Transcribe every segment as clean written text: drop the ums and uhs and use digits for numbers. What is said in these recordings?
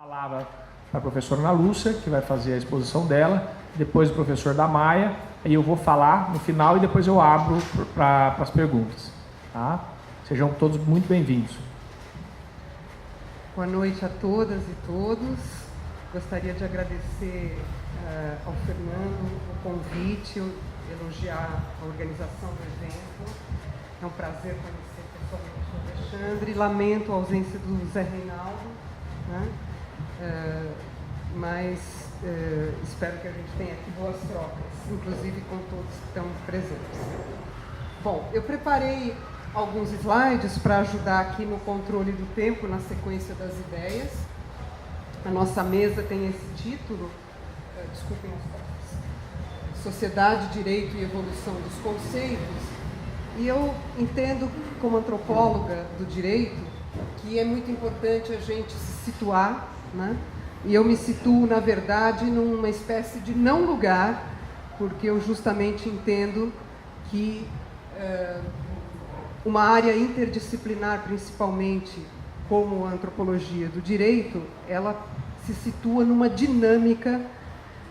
Palavra para a professora Ana Lúcia, que vai fazer a exposição dela, depois o professor Damaia, aí eu vou falar no final e depois eu abro para as perguntas. Tá? Sejam todos muito bem-vindos. Boa noite a todas e todos. Gostaria de agradecer ao Fernando o convite, elogiar a organização do evento. É um prazer conhecer pessoalmente o Alexandre. Lamento a ausência do Zé Reinaldo, né? Mas espero que a gente tenha aqui boas trocas, inclusive com todos que estão presentes. Bom, eu preparei alguns slides para ajudar aqui no controle do tempo, na sequência das ideias. A nossa mesa tem esse título, desculpem as palavras, Sociedade, Direito e Evolução dos Conceitos. E eu entendo, como antropóloga do direito, que é muito importante a gente se situar, né? E eu me situo, na verdade, numa espécie de não lugar, porque eu justamente entendo que uma área interdisciplinar, principalmente como a antropologia do direito, ela se situa numa dinâmica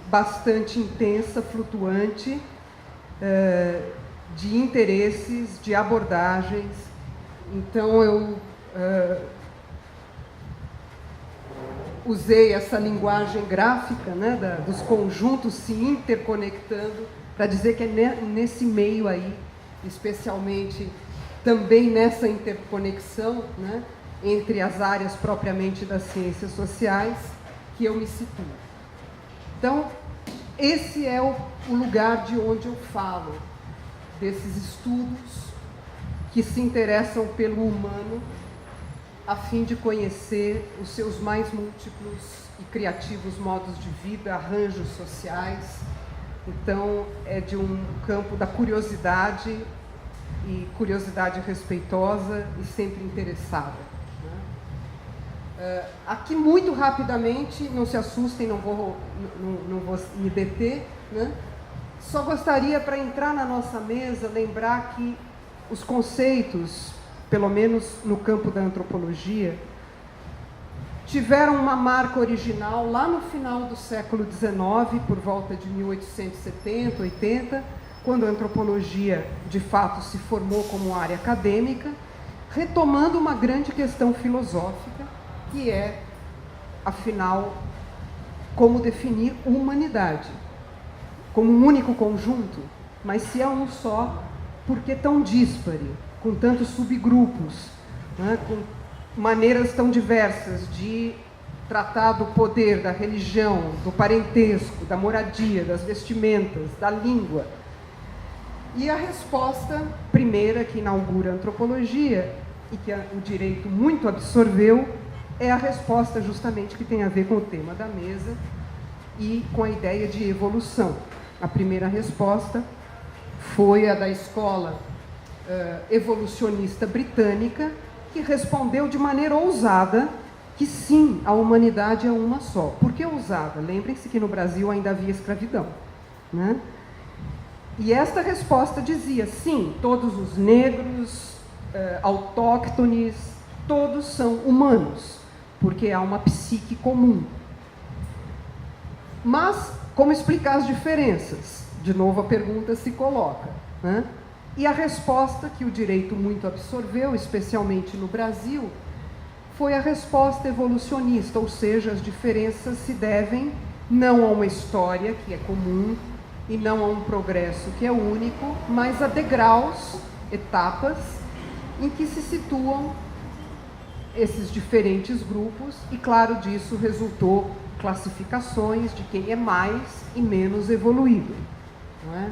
bastante intensa, flutuante, de interesses, de abordagens. Então eu usei essa linguagem gráfica, né, dos conjuntos se interconectando, para dizer que é nesse meio aí, especialmente também nessa interconexão, né, entre as áreas propriamente das ciências sociais, que eu me situo. Então, esse é o lugar de onde eu falo, desses estudos que se interessam pelo humano, a fim de conhecer os seus mais múltiplos e criativos modos de vida, arranjos sociais. Então, é de um campo da curiosidade, e curiosidade respeitosa e sempre interessada, né? Aqui, muito rapidamente, não se assustem, não vou me deter, né? Só gostaria, para entrar na nossa mesa, lembrar que os conceitos, pelo menos no campo da antropologia, tiveram uma marca original lá no final do século XIX, por volta de 1870, 80, quando a antropologia, de fato, se formou como área acadêmica, retomando uma grande questão filosófica, que é, afinal, como definir humanidade, como um único conjunto, mas se é um só, por que tão díspare, com tantos subgrupos, né, com maneiras tão diversas de tratar do poder, da religião, do parentesco, da moradia, das vestimentas, da língua. E a resposta primeira que inaugura a antropologia, e que o direito muito absorveu, é a resposta justamente que tem a ver com o tema da mesa e com a ideia de evolução. A primeira resposta foi a da escola evolucionista britânica, que respondeu de maneira ousada que sim, a humanidade é uma só. Por que ousada? Lembrem-se que no Brasil ainda havia escravidão, né? E esta resposta dizia, sim, todos os negros, autóctones, todos são humanos, porque há uma psique comum. Mas, como explicar as diferenças? De novo a pergunta se coloca, né? E a resposta que o direito muito absorveu, especialmente no Brasil, foi a resposta evolucionista, ou seja, as diferenças se devem não a uma história que é comum e não a um progresso que é único, mas a degraus, etapas, em que se situam esses diferentes grupos, e claro, disso resultou classificações de quem é mais e menos evoluído, não é?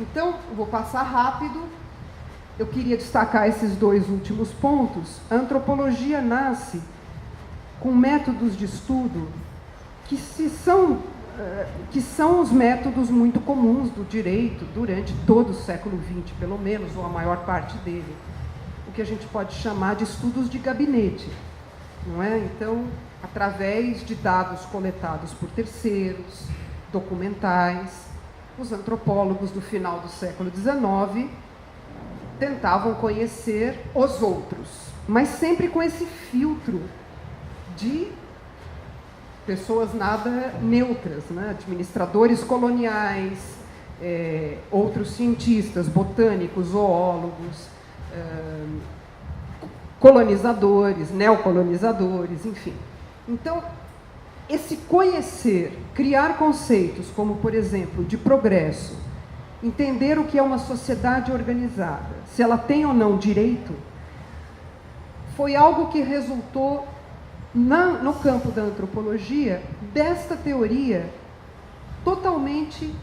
Então, vou passar rápido. Eu queria destacar esses dois últimos pontos. A antropologia nasce com métodos de estudo que são os métodos muito comuns do direito durante todo o século XX, pelo menos, ou a maior parte dele. O que a gente pode chamar de estudos de gabinete, não é? Então, através de dados coletados por terceiros, documentais, os antropólogos do final do século XIX tentavam conhecer os outros, mas sempre com esse filtro de pessoas nada neutras, né? Administradores coloniais, outros cientistas, botânicos, zoólogos, colonizadores, neocolonizadores, enfim. Então, esse conhecer, criar conceitos como, por exemplo, de progresso, entender o que é uma sociedade organizada, se ela tem ou não direito, foi algo que resultou no campo da antropologia desta teoria totalmente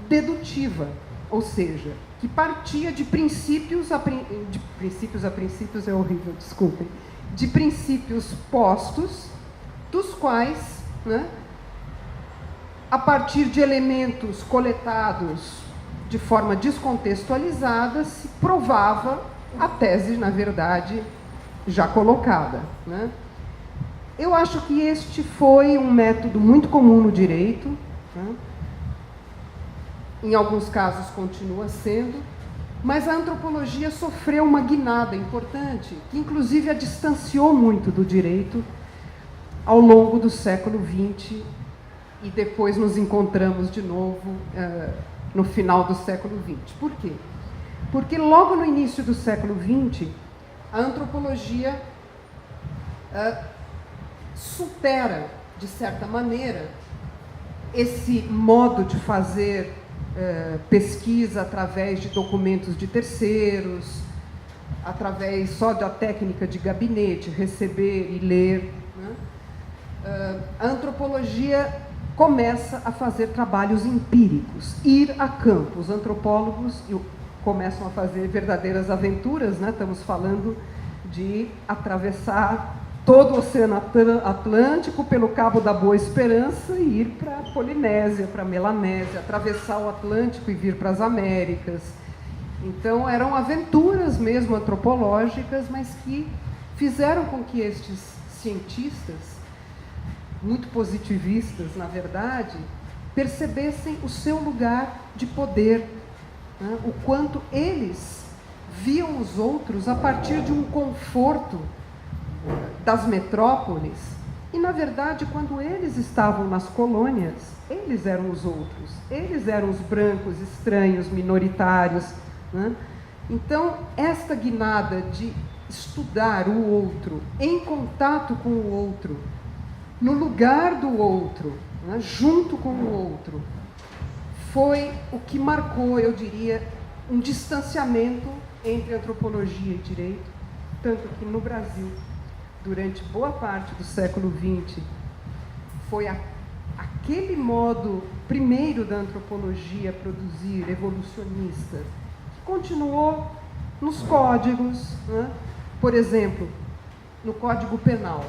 dedutiva, ou seja, que partia de princípios a princípios é horrível, desculpem, de princípios postos, dos quais, né, a partir de elementos coletados de forma descontextualizada, se provava a tese, na verdade, já colocada, né? Eu acho que este foi um método muito comum no direito, né? Em alguns casos continua sendo, mas a antropologia sofreu uma guinada importante, que inclusive a distanciou muito do direito ao longo do século XX, e depois nos encontramos de novo no final do século XX. Por quê? Porque logo no início do século XX, a antropologia supera, de certa maneira, esse modo de fazer pesquisa através de documentos de terceiros, através só da técnica de gabinete, receber e ler, né? A antropologia começa a fazer trabalhos empíricos, ir a campo. Os antropólogos começam a fazer verdadeiras aventuras, né? Estamos falando de atravessar todo o Oceano Atlântico pelo Cabo da Boa Esperança e ir para a Polinésia, para a Melanésia, atravessar o Atlântico e vir para as Américas. Então, eram aventuras mesmo antropológicas, mas que fizeram com que estes cientistas, muito positivistas, na verdade, percebessem o seu lugar de poder, né? O quanto eles viam os outros a partir de um conforto das metrópoles, e, na verdade, quando eles estavam nas colônias, eles eram os outros, eles eram os brancos, estranhos, minoritários, né? Então, esta guinada de estudar o outro, em contato com o outro, no lugar do outro, né, junto com o outro, foi o que marcou, eu diria, um distanciamento entre antropologia e direito, tanto que no Brasil, durante boa parte do século XX, foi aquele modo primeiro da antropologia produzir, evolucionista, que continuou nos códigos, né? Por exemplo, no Código Penal.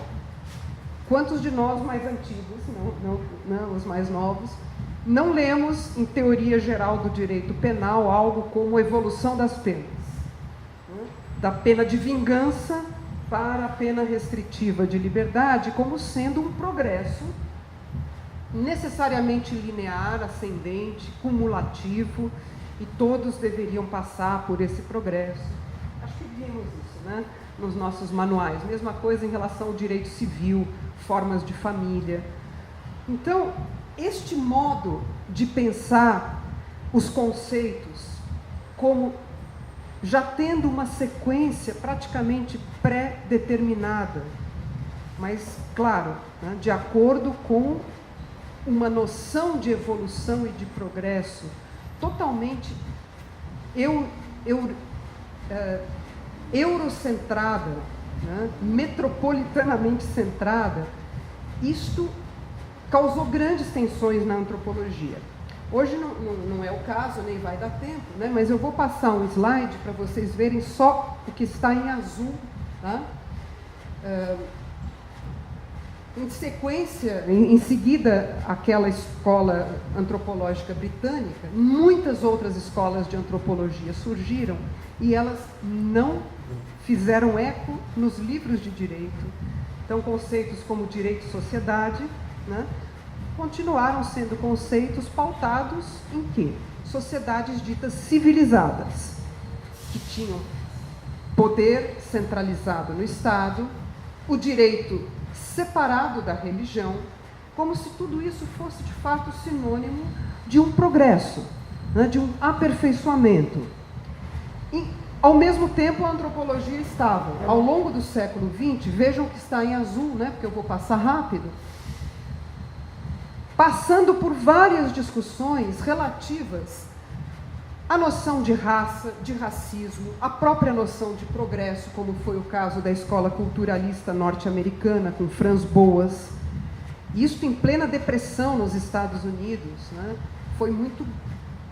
Quantos de nós mais antigos, não os mais novos, não lemos em teoria geral do direito penal algo como evolução das penas, né? Da pena de vingança para a pena restritiva de liberdade, como sendo um progresso necessariamente linear, ascendente, cumulativo, e todos deveriam passar por esse progresso. Acho que vimos isso, né, nos nossos manuais. Mesma coisa em relação ao direito civil, formas de família. Então, este modo de pensar os conceitos como já tendo uma sequência praticamente pré-determinada, mas, claro, né, de acordo com uma noção de evolução e de progresso totalmente eurocentrada, né, metropolitanamente centrada, isto causou grandes tensões na antropologia. Hoje não é o caso, nem vai dar tempo, né? Mas eu vou passar um slide para vocês verem só o que está em azul, tá? Em sequência, em seguida, aquela escola antropológica britânica, muitas outras escolas de antropologia surgiram e elas não fizeram eco nos livros de direito. Então, conceitos como direito e sociedade, né, continuaram sendo conceitos pautados em quê? Sociedades ditas civilizadas, que tinham poder centralizado no Estado, o direito separado da religião, como se tudo isso fosse de fato sinônimo de um progresso, né, de um aperfeiçoamento. E, ao mesmo tempo, a antropologia estava, ao longo do século XX, vejam que está em azul, né, porque eu vou passar rápido, passando por várias discussões relativas à noção de raça, de racismo, a própria noção de progresso, como foi o caso da escola culturalista norte-americana com Franz Boas. Isso em plena depressão nos Estados Unidos, né? Foi muito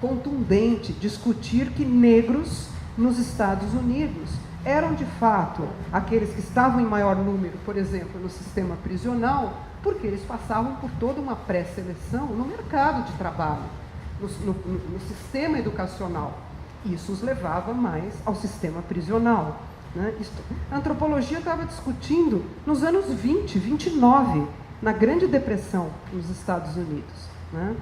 contundente discutir que negros nos Estados Unidos eram, de fato, aqueles que estavam em maior número, por exemplo, no sistema prisional, porque eles passavam por toda uma pré-seleção no mercado de trabalho, no sistema educacional. Isso os levava mais ao sistema prisional, né? A antropologia estava discutindo nos anos 20, 29, na Grande Depressão nos Estados Unidos, né?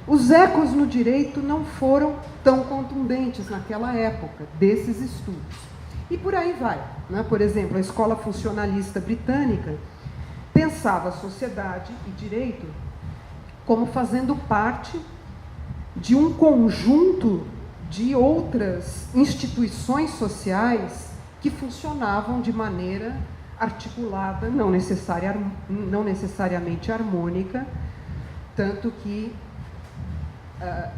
Os ecos no direito não foram tão contundentes naquela época, desses estudos. E por aí vai, né? Por exemplo, a escola funcionalista britânica pensava a sociedade e direito como fazendo parte de um conjunto de outras instituições sociais que funcionavam de maneira articulada, não necessariamente harmônica, tanto que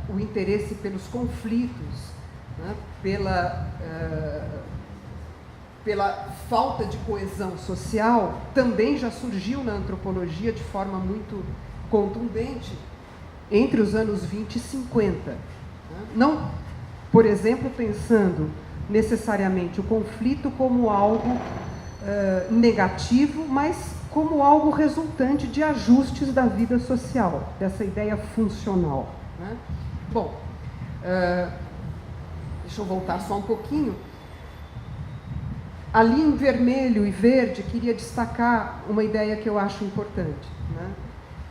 o interesse pelos conflitos, né, pela falta de coesão social, também já surgiu na antropologia de forma muito contundente entre os anos 20 e 50. Né? Não, por exemplo, pensando necessariamente o conflito como algo negativo, mas como algo resultante de ajustes da vida social, dessa ideia funcional. Né? Bom, deixa eu voltar só um pouquinho. Ali em vermelho e verde, queria destacar uma ideia que eu acho importante. Né?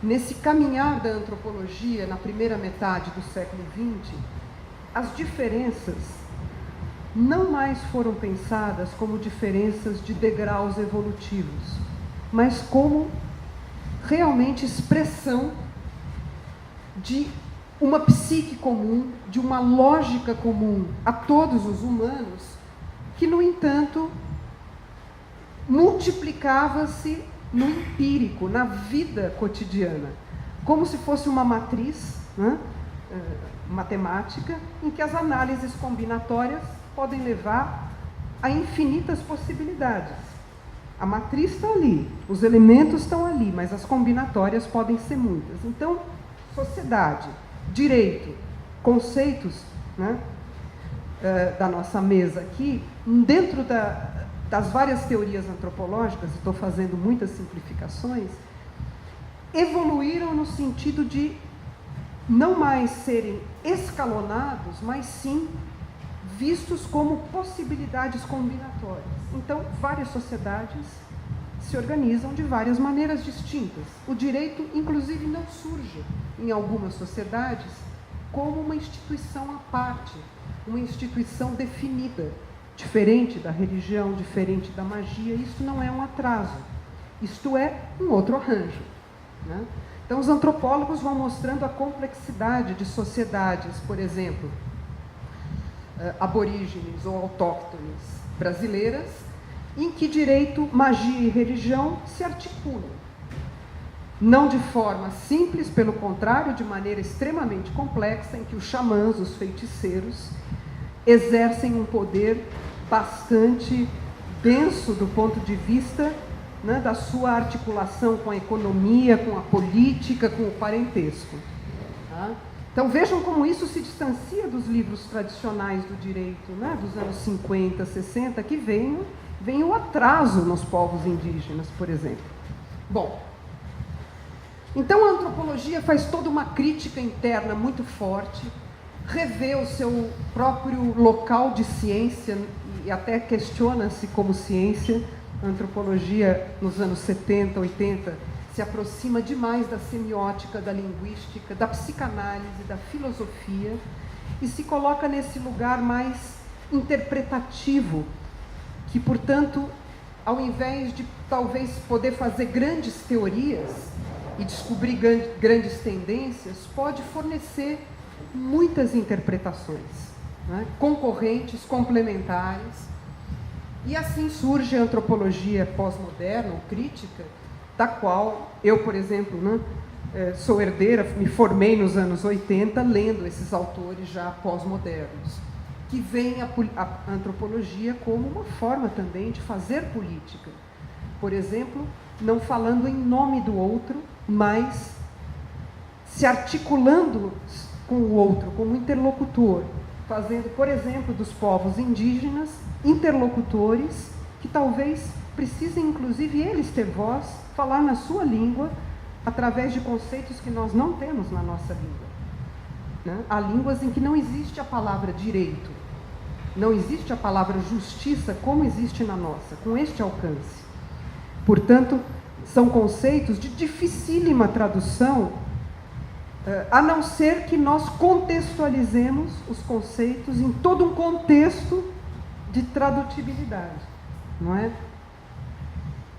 Nesse caminhar da antropologia, na primeira metade do século XX, as diferenças não mais foram pensadas como diferenças de degraus evolutivos, mas como realmente expressão de uma psique comum, de uma lógica comum a todos os humanos, que, no entanto, multiplicava-se no empírico, na vida cotidiana, como se fosse uma matriz, né, matemática, em que as análises combinatórias podem levar a infinitas possibilidades. A matriz está ali, os elementos estão ali, mas as combinatórias podem ser muitas. Então, sociedade, direito, conceitos, né, da nossa mesa aqui, dentro das várias teorias antropológicas, estou fazendo muitas simplificações, evoluíram no sentido de não mais serem escalonados, mas sim vistos como possibilidades combinatórias. Então, várias sociedades se organizam de várias maneiras distintas. O direito, inclusive, não surge em algumas sociedades como uma instituição à parte, uma instituição definida, diferente da religião, diferente da magia. Isso não é um atraso, isto é um outro arranjo, né? Então, os antropólogos vão mostrando a complexidade de sociedades, por exemplo, aborígenes ou autóctones brasileiras, em que direito, magia e religião se articulam. Não de forma simples, pelo contrário, de maneira extremamente complexa, em que os xamãs, os feiticeiros, exercem um poder bastante denso do ponto de vista, né, da sua articulação com a economia, com a política, com o parentesco. Tá? Então vejam como isso se distancia dos livros tradicionais do direito, né, dos anos 50, 60, que vem o atraso nos povos indígenas, por exemplo. Bom, então a antropologia faz toda uma crítica interna muito forte, revê o seu próprio local de ciência e até questiona-se como ciência. A antropologia, nos anos 70, 80, se aproxima demais da semiótica, da linguística, da psicanálise, da filosofia, e se coloca nesse lugar mais interpretativo, que, portanto, ao invés de talvez poder fazer grandes teorias, e descobrir grandes tendências pode fornecer muitas interpretações, né, concorrentes, complementares, e assim surge a antropologia pós-moderna ou crítica, da qual eu, por exemplo, né, sou herdeira, me formei nos anos 80 lendo esses autores já pós-modernos, que veem a antropologia como uma forma também de fazer política. Por exemplo, não falando em nome do outro, mas se articulando com o outro, como interlocutor, fazendo, por exemplo, dos povos indígenas interlocutores que talvez precisem, inclusive, eles ter voz, falar na sua língua, através de conceitos que nós não temos na nossa língua. Né? Há línguas em que não existe a palavra direito, não existe a palavra justiça como existe na nossa, com este alcance. Portanto, são conceitos de dificílima tradução, a não ser que nós contextualizemos os conceitos em todo um contexto de tradutibilidade, não é?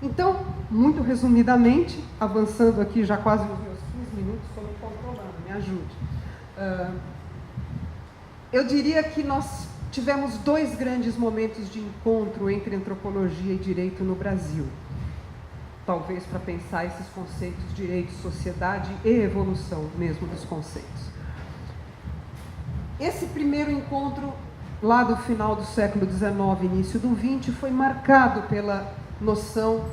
Então, muito resumidamente, avançando aqui já quase nos meus 15 minutos, estou me controlando, me ajude. Eu diria que nós tivemos 2 grandes momentos de encontro entre antropologia e direito no Brasil. Talvez para pensar esses conceitos, direito, sociedade e evolução mesmo dos conceitos. Esse primeiro encontro, lá do final do século XIX, início do XX, foi marcado pela noção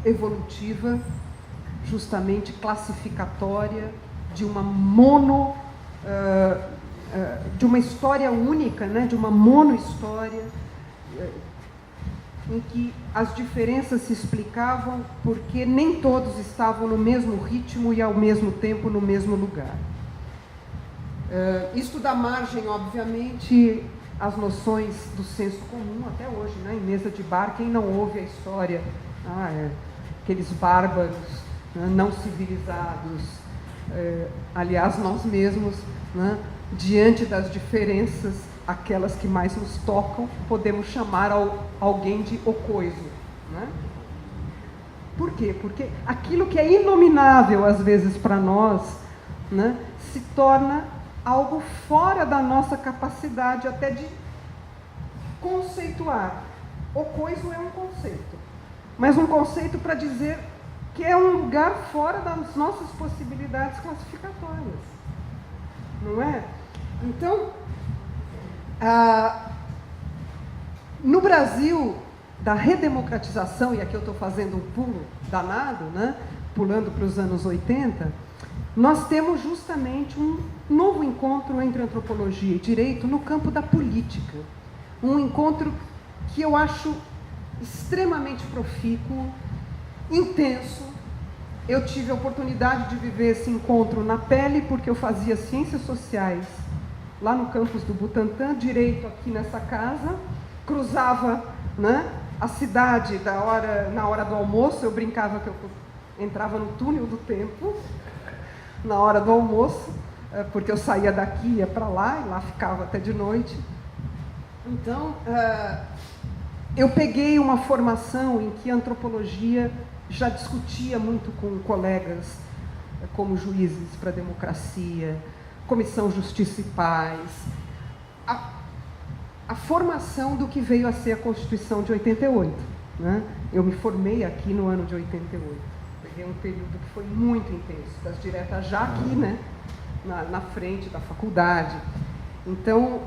evolutiva, justamente classificatória, de uma de uma história única, né, de uma mono-história, em que as diferenças se explicavam porque nem todos estavam no mesmo ritmo e ao mesmo tempo no mesmo lugar. Isto dá margem, obviamente, às noções do senso comum até hoje, né? Em mesa de bar, quem não ouve a história, aqueles bárbaros, né, não civilizados, aliás, nós mesmos, né, diante das diferenças, aquelas que mais nos tocam, podemos chamar alguém de o coiso, né? Por quê? Porque aquilo que é inominável, às vezes, para nós, né, se torna algo fora da nossa capacidade até de conceituar. O coiso é um conceito, mas um conceito para dizer que é um lugar fora das nossas possibilidades classificatórias, não é? Então, no Brasil, da redemocratização, e aqui eu estou fazendo um pulo danado, né, pulando para os anos 80, nós temos justamente um novo encontro entre antropologia e direito no campo da política. Um encontro que eu acho extremamente profícuo, intenso. Eu tive a oportunidade de viver esse encontro na pele, porque eu fazia ciências sociais lá no campus do Butantã, direito aqui nessa casa, cruzava, né, a cidade na hora do almoço. Eu brincava que eu entrava no túnel do tempo na hora do almoço, porque eu saía daqui, ia para lá, e lá ficava até de noite. Então, eu peguei uma formação em que a antropologia já discutia muito com colegas como Juízes para a Democracia, Comissão Justiça e Paz, a formação do que veio a ser a Constituição de 88. Né? Eu me formei aqui no ano de 88. Peguei um período que foi muito intenso, das diretas já aqui, né, na frente da faculdade. Então,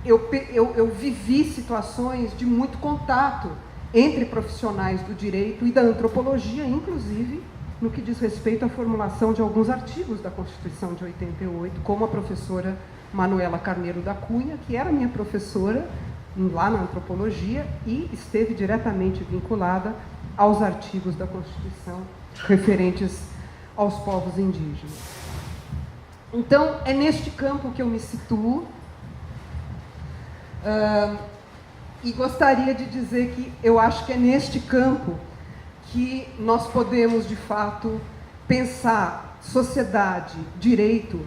eu vivi situações de muito contato entre profissionais do direito e da antropologia, inclusive no que diz respeito à formulação de alguns artigos da Constituição de 88, como a professora Manuela Carneiro da Cunha, que era minha professora lá na antropologia e esteve diretamente vinculada aos artigos da Constituição referentes aos povos indígenas. Então, é neste campo que eu me situo, e gostaria de dizer que eu acho que é neste campo que nós podemos, de fato, pensar sociedade, direito,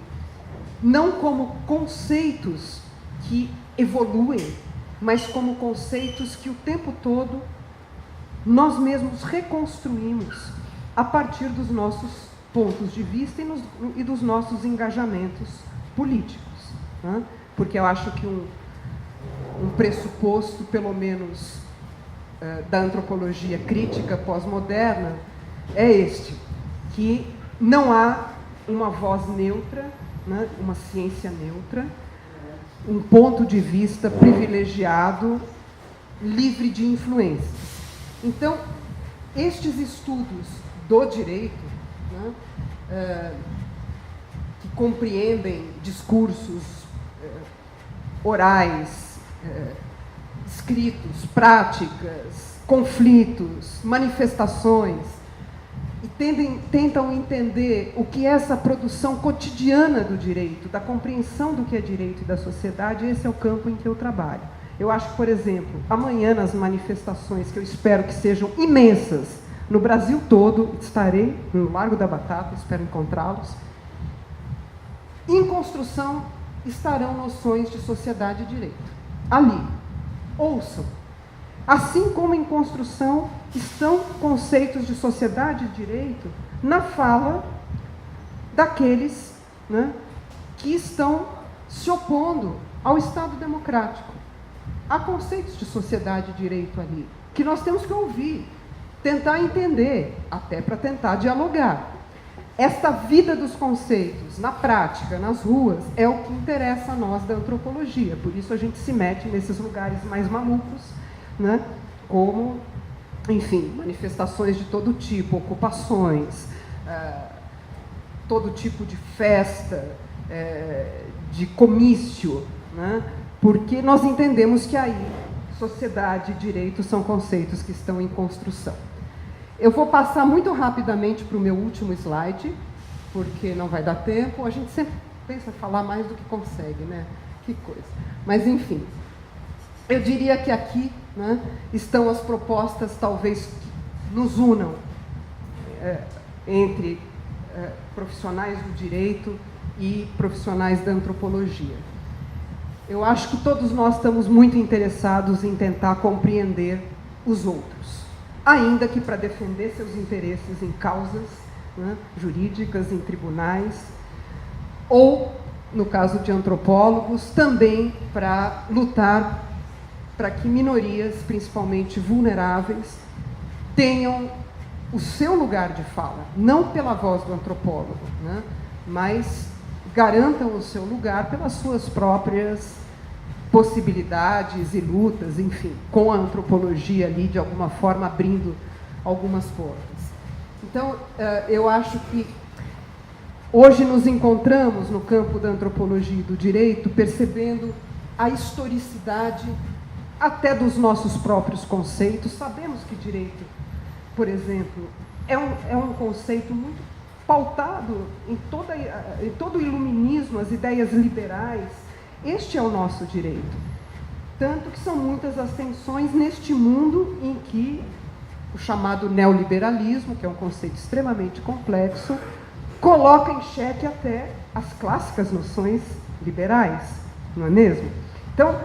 não como conceitos que evoluem, mas como conceitos que o tempo todo nós mesmos reconstruímos a partir dos nossos pontos de vista e dos nossos engajamentos políticos, né? Porque eu acho que um pressuposto, pelo menos, da antropologia crítica pós-moderna é este, que não há uma voz neutra, né? Uma ciência neutra, um ponto de vista privilegiado, livre de influências. Então, estes estudos do direito, né, que compreendem discursos orais, escritos, práticas, conflitos, manifestações, e tentam entender o que é essa produção cotidiana do direito, da compreensão do que é direito e da sociedade, esse é o campo em que eu trabalho. Eu acho que, por exemplo, amanhã nas manifestações, que eu espero que sejam imensas, no Brasil todo, estarei no Largo da Batata, espero encontrá-los. Em construção estarão noções de sociedade e direito. Ali, ouçam. Assim como em construção estão conceitos de sociedade e direito na fala daqueles, né, que estão se opondo ao Estado democrático. Há conceitos de sociedade e direito ali, que nós temos que ouvir, tentar entender, até para tentar dialogar. Esta vida dos conceitos, na prática, nas ruas, é o que interessa a nós da antropologia. Por isso a gente se mete nesses lugares mais malucos, né? Como, enfim, manifestações de todo tipo, ocupações, todo tipo de festa, de comício, né? Porque nós entendemos que aí sociedade e direito são conceitos que estão em construção. Eu vou passar muito rapidamente para o meu último slide, porque não vai dar tempo. A gente sempre pensa em falar mais do que consegue, né? Que coisa. Mas, enfim, eu diria que aqui, né, estão as propostas, talvez, que nos unam entre profissionais do direito e profissionais da antropologia. Eu acho que todos nós estamos muito interessados em tentar compreender os outros, ainda que para defender seus interesses em causas, né, jurídicas, em tribunais, ou, no caso de antropólogos, também para lutar para que minorias, principalmente vulneráveis, tenham o seu lugar de fala, não pela voz do antropólogo, né, mas garantam o seu lugar pelas suas próprias possibilidades e lutas, enfim, com a antropologia ali, de alguma forma, abrindo algumas portas. Então, eu acho que hoje nos encontramos no campo da antropologia e do direito, percebendo a historicidade até dos nossos próprios conceitos. Sabemos que direito, por exemplo, é um conceito muito pautado em todo o iluminismo, as ideias liberais. Este é o nosso direito. Tanto que são muitas as tensões neste mundo em que o chamado neoliberalismo, que é um conceito extremamente complexo, coloca em xeque até as clássicas noções liberais, não é mesmo? Então,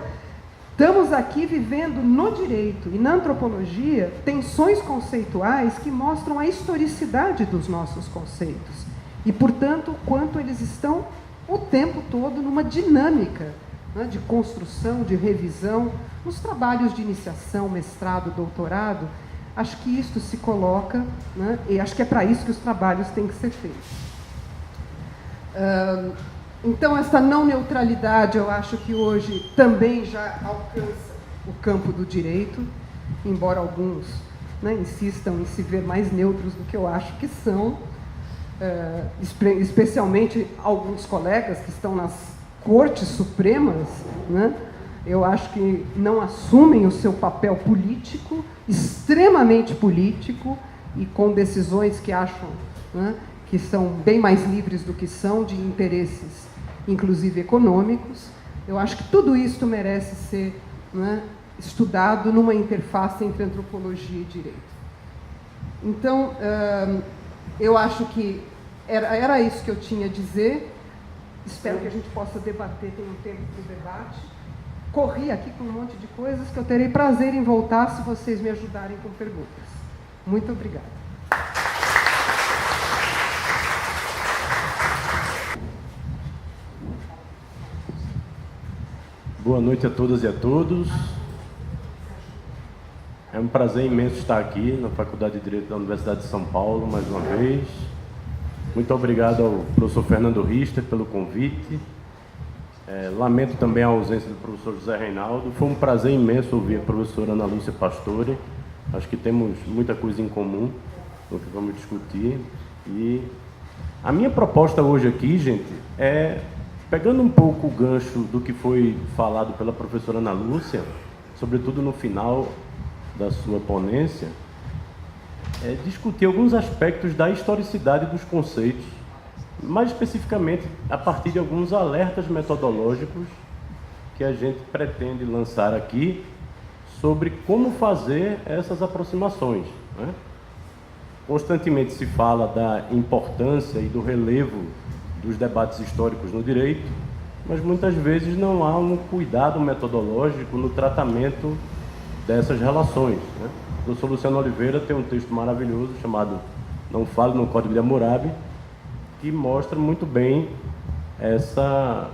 estamos aqui vivendo no direito e na antropologia tensões conceituais que mostram a historicidade dos nossos conceitos e, portanto, o quanto eles estão o tempo todo numa dinâmica, né, de construção, de revisão, nos trabalhos de iniciação, mestrado, doutorado. Acho que isto se coloca, né, e acho que é para isso que os trabalhos têm que ser feitos. Então, essa não neutralidade, eu acho que hoje também já alcança o campo do direito, embora alguns, né, insistam em se ver mais neutros do que eu acho que são, especialmente alguns colegas que estão nas cortes supremas, né, eu acho que não assumem o seu papel político, extremamente político, e com decisões que acham, né, que são bem mais livres do que são, de interesses, inclusive econômicos. Eu acho que tudo isso merece ser, né, estudado numa interface entre antropologia e direito. Então, eu acho que era isso que eu tinha a dizer. Espero que a gente possa debater, tem um tempo para o debate. corri aqui com um monte de coisas que eu terei prazer em voltar se vocês me ajudarem com perguntas. Muito obrigada. Boa noite a todas e a todos. É um prazer imenso estar aqui na Faculdade de Direito da Universidade de São Paulo, mais uma vez. Muito obrigado ao professor Fernando Richter pelo convite. Lamento também a ausência do professor José Reinaldo. Foi um prazer imenso ouvir a professora Ana Lúcia Pastore. Acho que temos muita coisa em comum no que vamos discutir. E a minha proposta hoje aqui, gente, é, pegando um pouco o gancho do que foi falado pela professora Ana Lúcia, sobretudo no final da sua ponência, discutir alguns aspectos da historicidade dos conceitos, mais especificamente a partir de alguns alertas metodológicos que a gente pretende lançar aqui sobre como fazer essas aproximações, né? Constantemente se fala da importância e do relevo dos debates históricos no direito, mas muitas vezes não há um cuidado metodológico no tratamento dessas relações, né? O professor Luciano Oliveira tem um texto maravilhoso chamado Não Fale no Código de Hammurabi, que mostra muito bem essa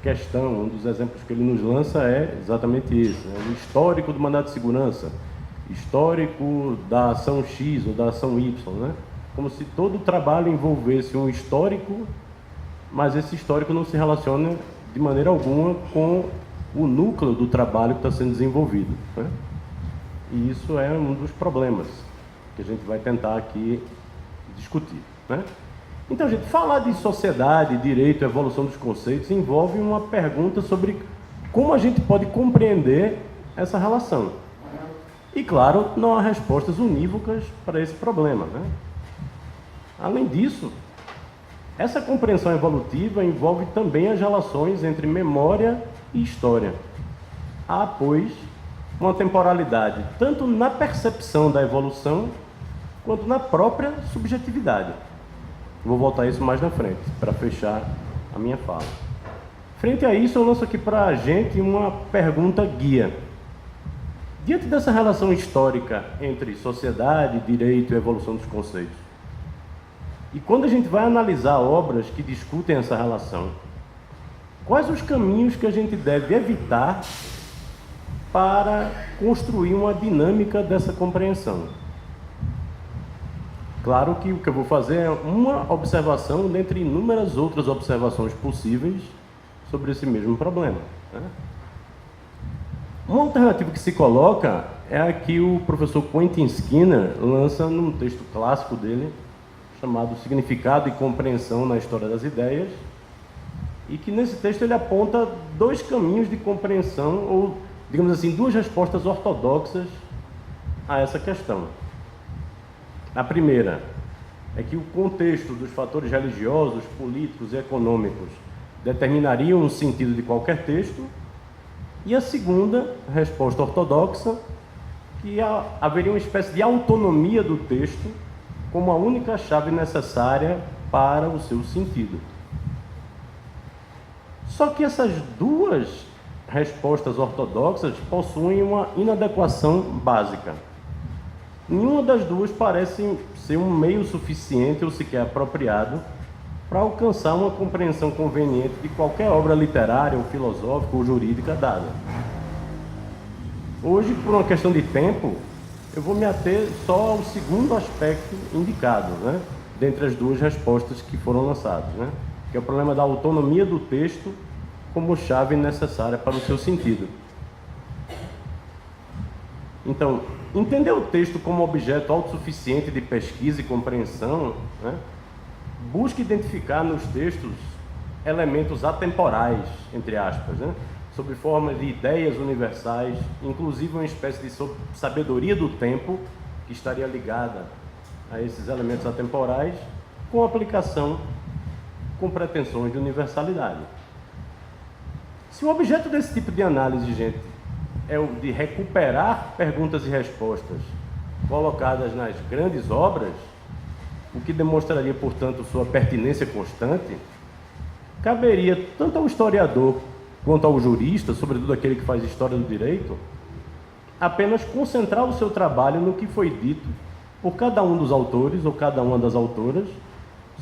questão. Um dos exemplos que ele nos lança é exatamente isso, né? O histórico do mandato de segurança, histórico da ação X ou da ação Y, né? Como se todo o trabalho envolvesse um histórico, mas esse histórico não se relaciona de maneira alguma com o núcleo do trabalho que está sendo desenvolvido, né? E isso é um dos problemas que a gente vai tentar aqui discutir, né? Então, gente, falar de sociedade, direito, evolução dos conceitos envolve uma pergunta sobre como a gente pode compreender essa relação. E, claro, não há respostas unívocas para esse problema, né? Além disso, essa compreensão evolutiva envolve também as relações entre memória e história. Há, pois, uma temporalidade, tanto na percepção da evolução, quanto na própria subjetividade. Vou voltar a isso mais na frente, para fechar a minha fala. Frente a isso, eu lanço aqui para a gente uma pergunta guia. Diante dessa relação histórica entre sociedade, direito e evolução dos conceitos, e quando a gente vai analisar obras que discutem essa relação, quais os caminhos que a gente deve evitar para construir uma dinâmica dessa compreensão? Claro que o que eu vou fazer é uma observação dentre inúmeras outras observações possíveis sobre esse mesmo problema, né? Uma alternativa que se coloca é a que o professor Quentin Skinner lança num texto clássico dele, chamado Significado e Compreensão na História das Ideias, e que nesse texto ele aponta dois caminhos de compreensão, ou, digamos assim, duas respostas ortodoxas a essa questão. A primeira é que o contexto dos fatores religiosos, políticos e econômicos determinariam o sentido de qualquer texto, e a segunda resposta ortodoxa, que haveria uma espécie de autonomia do texto como a única chave necessária para o seu sentido. Só que essas duas respostas ortodoxas possuem uma inadequação básica. Nenhuma das duas parece ser um meio suficiente ou sequer apropriado para alcançar uma compreensão conveniente de qualquer obra literária, ou filosófica, ou jurídica dada. Hoje, por uma questão de tempo, eu vou me ater só ao segundo aspecto indicado, né, dentre as duas respostas que foram lançadas, né, que é o problema da autonomia do texto como chave necessária para o seu sentido. Então, entender o texto como objeto autossuficiente de pesquisa e compreensão, né, busca identificar nos textos elementos atemporais, entre aspas, né, sob forma de ideias universais, inclusive uma espécie de sabedoria do tempo que estaria ligada a esses elementos atemporais, com aplicação com pretensões de universalidade. Se o objeto desse tipo de análise, gente, é o de recuperar perguntas e respostas colocadas nas grandes obras, o que demonstraria, portanto, sua pertinência constante, caberia tanto ao historiador quanto ao jurista, sobretudo aquele que faz história do direito, apenas concentrar o seu trabalho no que foi dito por cada um dos autores ou cada uma das autoras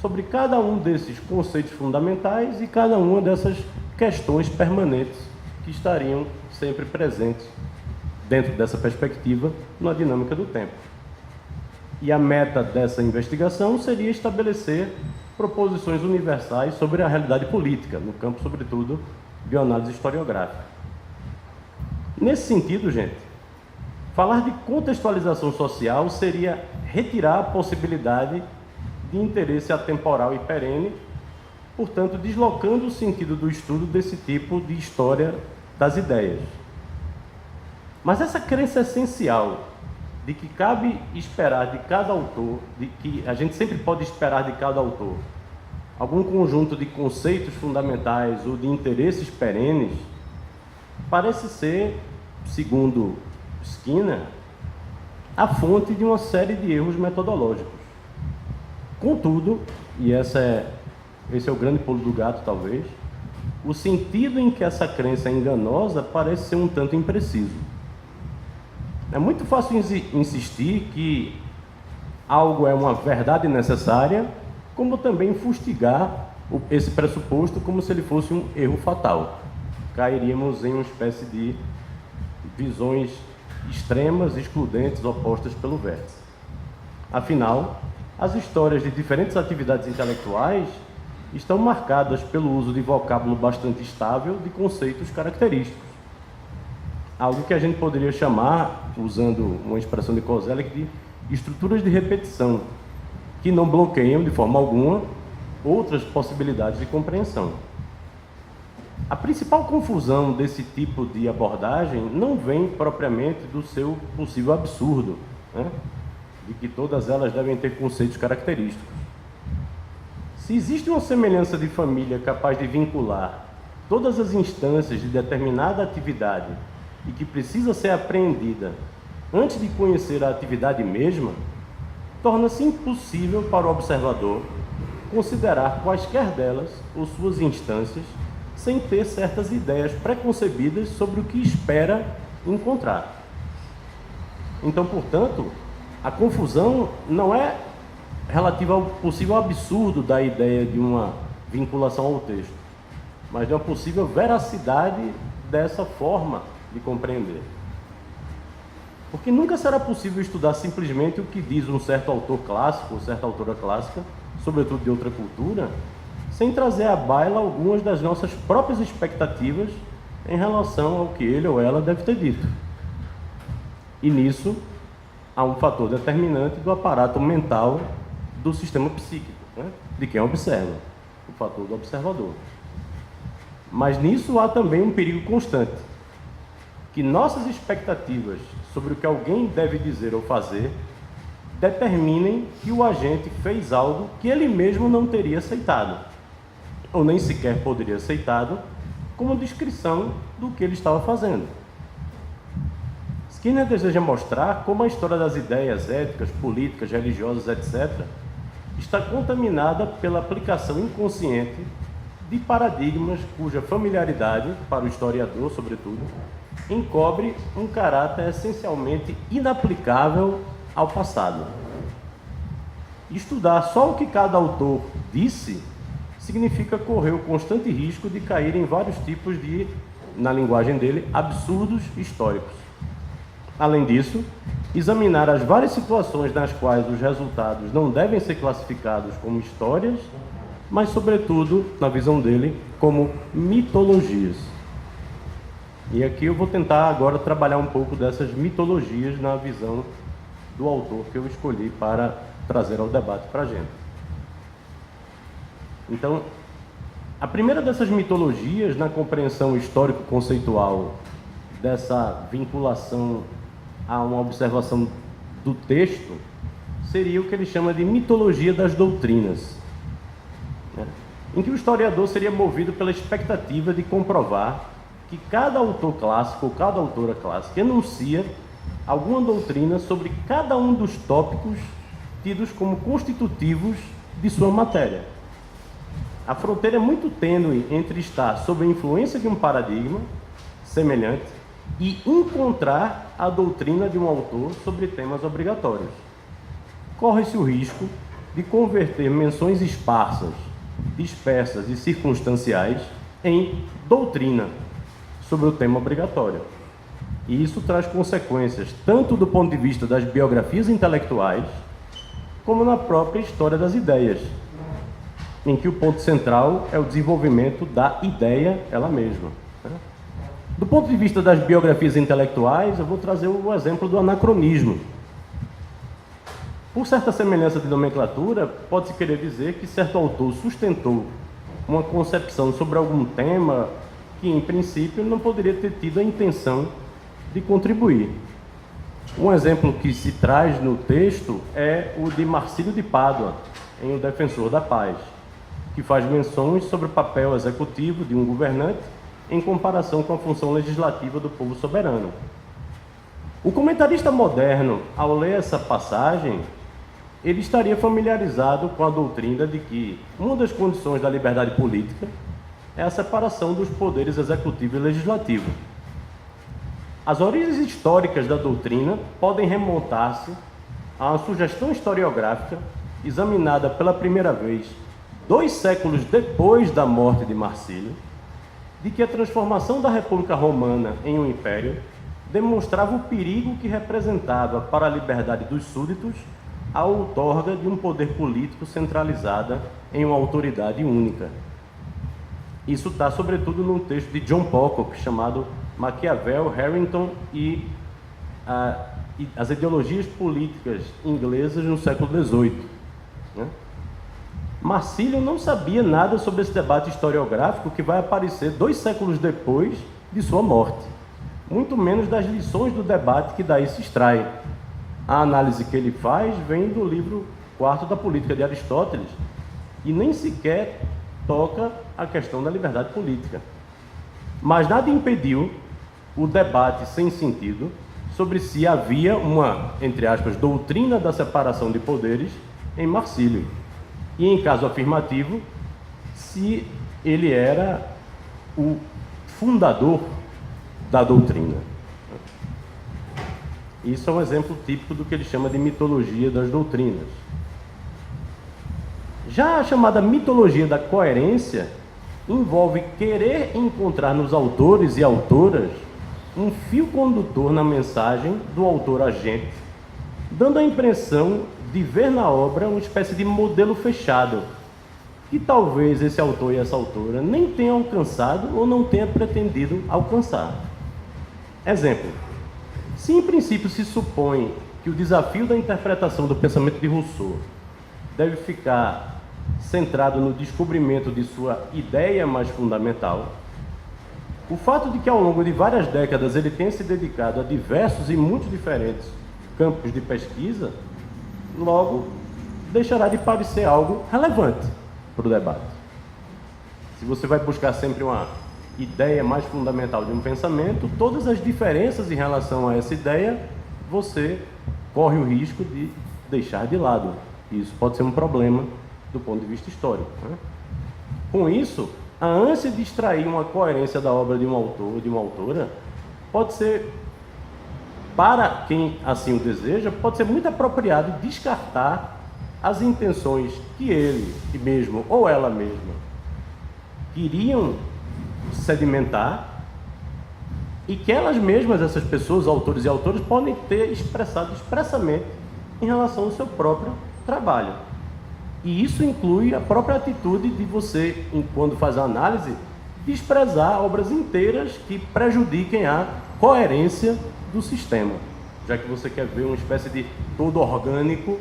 sobre cada um desses conceitos fundamentais e cada uma dessas questões permanentes que estariam sempre presentes dentro dessa perspectiva na dinâmica do tempo. E a meta dessa investigação seria estabelecer proposições universais sobre a realidade política, no campo, sobretudo, de análise historiográfica. Nesse sentido, gente, falar de contextualização social seria retirar a possibilidade de interesse atemporal e perene, portanto, deslocando o sentido do estudo desse tipo de história das ideias. Mas essa crença essencial de que cabe esperar de cada autor, de que a gente sempre pode esperar de cada autor algum conjunto de conceitos fundamentais ou de interesses perenes, parece ser, segundo Skinner, a fonte de uma série de erros metodológicos. Contudo, e esse é o grande pulo do gato talvez, o sentido em que essa crença é enganosa parece ser um tanto impreciso. É muito fácil insistir que algo é uma verdade necessária, como também fustigar esse pressuposto como se ele fosse um erro fatal. Cairíamos em uma espécie de visões extremas, excludentes, opostas pelo vértice. Afinal, as histórias de diferentes atividades intelectuais estão marcadas pelo uso de vocábulo bastante estável de conceitos característicos. Algo que a gente poderia chamar, usando uma expressão de Koselleck, de estruturas de repetição, que não bloqueiam de forma alguma outras possibilidades de compreensão. A principal confusão desse tipo de abordagem não vem propriamente do seu possível absurdo, né? De que todas elas devem ter conceitos característicos. Se existe uma semelhança de família capaz de vincular todas as instâncias de determinada atividade e que precisa ser apreendida antes de conhecer a atividade mesma, torna-se impossível para o observador considerar quaisquer delas ou suas instâncias sem ter certas ideias preconcebidas sobre o que espera encontrar. Então, portanto, a confusão não é relativa ao possível absurdo da ideia de uma vinculação ao texto, mas de uma possível veracidade dessa forma de compreender. Porque nunca será possível estudar simplesmente o que diz um certo autor clássico ou certa autora clássica, sobretudo de outra cultura, sem trazer à baila algumas das nossas próprias expectativas em relação ao que ele ou ela deve ter dito. E nisso há um fator determinante do aparato mental do sistema psíquico, né? De quem observa, o fator do observador. Mas nisso há também um perigo constante, que nossas expectativas sobre o que alguém deve dizer ou fazer determinem que o agente fez algo que ele mesmo não teria aceitado, ou nem sequer poderia aceitado, como descrição do que ele estava fazendo. Skinner deseja mostrar como a história das ideias éticas, políticas, religiosas, etc., está contaminada pela aplicação inconsciente de paradigmas cuja familiaridade, para o historiador sobretudo, encobre um caráter essencialmente inaplicável ao passado. Estudar só o que cada autor disse significa correr o constante risco de cair em vários tipos de, na linguagem dele, absurdos históricos. Além disso, examinar as várias situações nas quais os resultados não devem ser classificados como histórias, mas, sobretudo, na visão dele, como mitologias. E aqui eu vou tentar agora trabalhar um pouco dessas mitologias na visão do autor que eu escolhi para trazer ao debate para a gente. Então, a primeira dessas mitologias, na compreensão histórico-conceitual dessa vinculação a uma observação do texto, seria o que ele chama de mitologia das doutrinas, né? Em que o historiador seria movido pela expectativa de comprovar que cada autor clássico ou cada autora clássica enuncia alguma doutrina sobre cada um dos tópicos tidos como constitutivos de sua matéria. a fronteira é muito tênue entre estar sob a influência de um paradigma semelhante e encontrar a doutrina de um autor sobre temas obrigatórios. Corre-se o risco de converter menções esparsas, dispersas e circunstanciais em doutrina sobre o tema obrigatório. E isso traz consequências tanto do ponto de vista das biografias intelectuais, como na própria história das ideias, em que o ponto central é o desenvolvimento da ideia ela mesma. Do ponto de vista das biografias intelectuais, eu vou trazer o exemplo do anacronismo. Por certa semelhança de nomenclatura, pode-se querer dizer que certo autor sustentou uma concepção sobre algum tema que, em princípio, não poderia ter tido a intenção de contribuir. Um exemplo que se traz no texto é o de Marcílio de Pádua, em O Defensor da Paz, que faz menções sobre o papel executivo de um governante em comparação com a função legislativa do povo soberano. O comentarista moderno, ao ler essa passagem, ele estaria familiarizado com a doutrina de que uma das condições da liberdade política é a separação dos poderes executivo e legislativo. As origens históricas da doutrina podem remontar-se a uma sugestão historiográfica examinada pela primeira vez 2 séculos depois da morte de Marcílio, de que a transformação da República Romana em um império demonstrava o perigo que representava para a liberdade dos súditos a outorga de um poder político centralizada em uma autoridade única. Isso está, sobretudo, num texto de John Pocock, chamado Maquiavel, Harrington e as ideologias políticas inglesas no século XVIII. Marcílio não sabia nada sobre esse debate historiográfico que vai aparecer 2 séculos depois de sua morte, muito menos das lições do debate que daí se extrai. A análise que ele faz vem do livro 4º da Política de Aristóteles e nem sequer toca a questão da liberdade política. Mas nada impediu o debate sem sentido sobre se havia uma, entre aspas, doutrina da separação de poderes em Marcílio. E, em caso afirmativo, se ele era o fundador da doutrina. Isso é um exemplo típico do que ele chama de mitologia das doutrinas. Já a chamada mitologia da coerência envolve querer encontrar nos autores e autoras um fio condutor na mensagem do autor agente, dando a impressão de ver na obra uma espécie de modelo fechado, que talvez esse autor e essa autora nem tenham alcançado ou não tenha pretendido alcançar. Exemplo: se em princípio se supõe que o desafio da interpretação do pensamento de Rousseau deve ficar centrado no descobrimento de sua ideia mais fundamental, o fato de que ao longo de várias décadas ele tenha se dedicado a diversos e muito diferentes campos de pesquisa, logo deixará de parecer algo relevante para o debate. Se você vai buscar sempre uma ideia mais fundamental de um pensamento, todas as diferenças em relação a essa ideia, você corre o risco de deixar de lado. Isso pode ser um problema do ponto de vista histórico, né? Com isso, a ânsia de extrair uma coerência da obra de um autor ou de uma autora pode ser, para quem assim o deseja, pode ser muito apropriado descartar as intenções que ele mesmo ou ela mesma queriam sedimentar e que elas mesmas, essas pessoas, autores e autoras, podem ter expressado expressamente em relação ao seu próprio trabalho. E isso inclui a própria atitude de você, quando faz a análise, desprezar obras inteiras que prejudiquem a coerência do sistema, já que você quer ver uma espécie de todo orgânico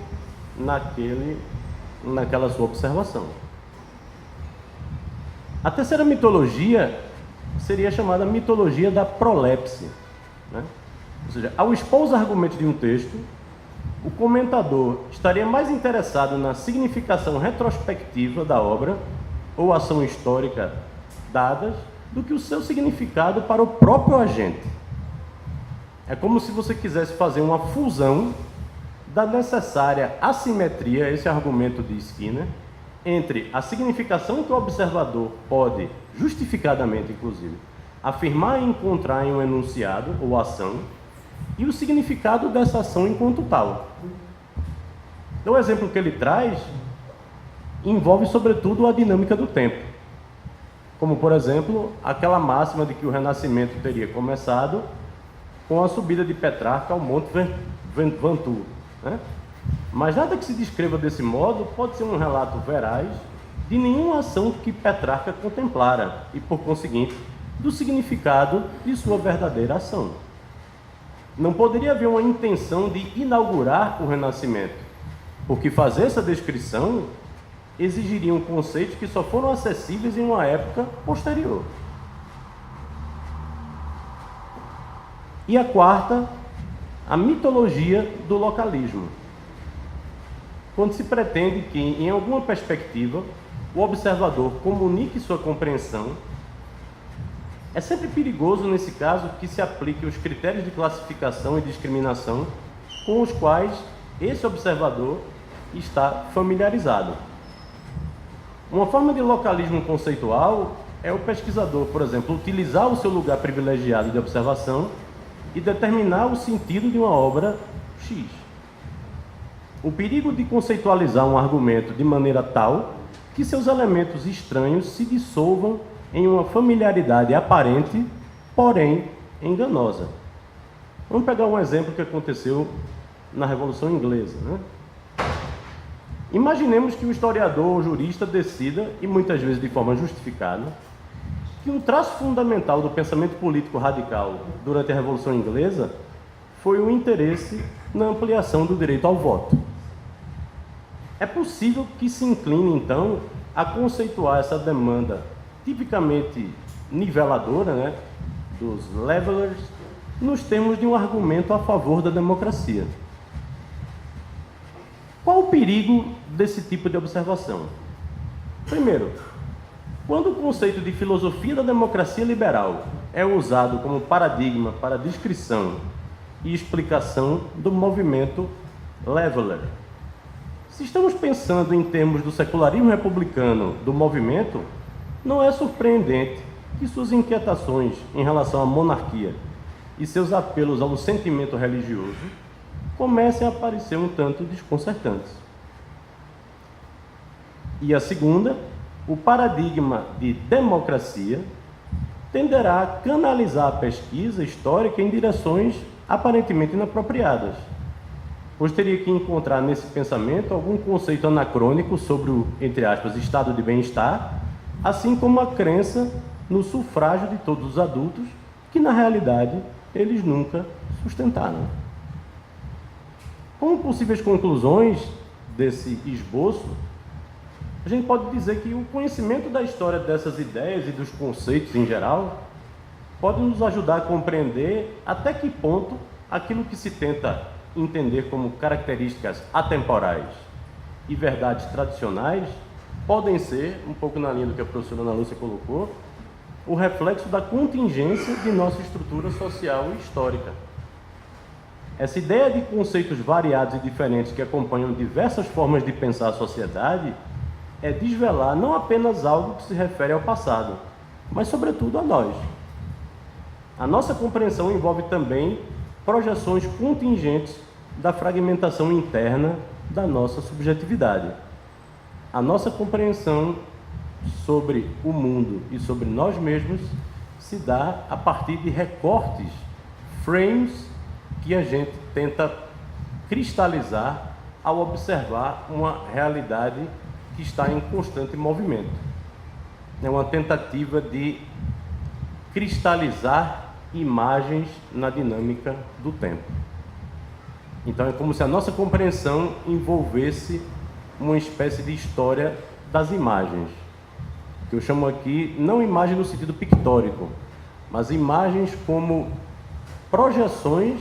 naquela sua observação. A terceira mitologia seria chamada mitologia da prolepse, né? Ou seja, ao expor os argumentos de um texto, o comentador estaria mais interessado na significação retrospectiva da obra ou ação histórica dadas do que o seu significado para o próprio agente. É como se você quisesse fazer uma fusão da necessária assimetria, esse argumento de Skinner, entre a significação que o observador pode, justificadamente inclusive, afirmar e encontrar em um enunciado ou ação, e o significado dessa ação enquanto tal. Então, o exemplo que ele traz envolve, sobretudo, a dinâmica do tempo. Como, por exemplo, aquela máxima de que o Renascimento teria começado com a subida de Petrarca ao Monte Ventoux, né? Mas nada que se descreva desse modo pode ser um relato veraz de nenhuma ação que Petrarca contemplara e, por conseguinte, do significado de sua verdadeira ação. Não poderia haver uma intenção de inaugurar o Renascimento, porque fazer essa descrição exigiria um conceito que só foram acessíveis em uma época posterior. E a quarta, a mitologia do localismo. Quando se pretende que, em alguma perspectiva, o observador comunique sua compreensão, é sempre perigoso, nesse caso, que se aplique os critérios de classificação e discriminação com os quais esse observador está familiarizado. Uma forma de localismo conceitual é o pesquisador, por exemplo, utilizar o seu lugar privilegiado de observação e determinar o sentido de uma obra X. O perigo de conceitualizar um argumento de maneira tal que seus elementos estranhos se dissolvam em uma familiaridade aparente, porém enganosa. Vamos pegar um exemplo que aconteceu na Revolução Inglesa, né? Imaginemos que o historiador ou jurista decida, e muitas vezes de forma justificada, que um traço fundamental do pensamento político radical durante a Revolução Inglesa foi o interesse na ampliação do direito ao voto. É possível que se incline, então, a conceituar essa demanda tipicamente niveladora, né, dos levelers, nos termos de um argumento a favor da democracia. Qual o perigo desse tipo de observação? Primeiro, quando o conceito de filosofia da democracia liberal é usado como paradigma para descrição e explicação do movimento leveler. Se estamos pensando em termos do secularismo republicano do movimento, não é surpreendente que suas inquietações em relação à monarquia e seus apelos ao sentimento religioso comecem a parecer um tanto desconcertantes. E a segunda, o paradigma de democracia tenderá a canalizar a pesquisa histórica em direções aparentemente inapropriadas, pois teria que encontrar nesse pensamento algum conceito anacrônico sobre o, entre aspas, estado de bem-estar, assim como a crença no sufrágio de todos os adultos, que na realidade eles nunca sustentaram. Como possíveis conclusões desse esboço, a gente pode dizer que o conhecimento da história dessas ideias e dos conceitos em geral pode nos ajudar a compreender até que ponto aquilo que se tenta entender como características atemporais e verdades tradicionais podem ser, um pouco na linha do que a professora Ana Lúcia colocou, o reflexo da contingência de nossa estrutura social e histórica. Essa ideia de conceitos variados e diferentes que acompanham diversas formas de pensar a sociedade é desvelar não apenas algo que se refere ao passado, mas sobretudo a nós. A nossa compreensão envolve também projeções contingentes da fragmentação interna da nossa subjetividade. A nossa compreensão sobre o mundo e sobre nós mesmos se dá a partir de recortes, frames, que a gente tenta cristalizar ao observar uma realidade que está em constante movimento. É uma tentativa de cristalizar imagens na dinâmica do tempo. Então é como se a nossa compreensão envolvesse uma espécie de história das imagens, que eu chamo aqui não imagem no sentido pictórico, mas imagens como projeções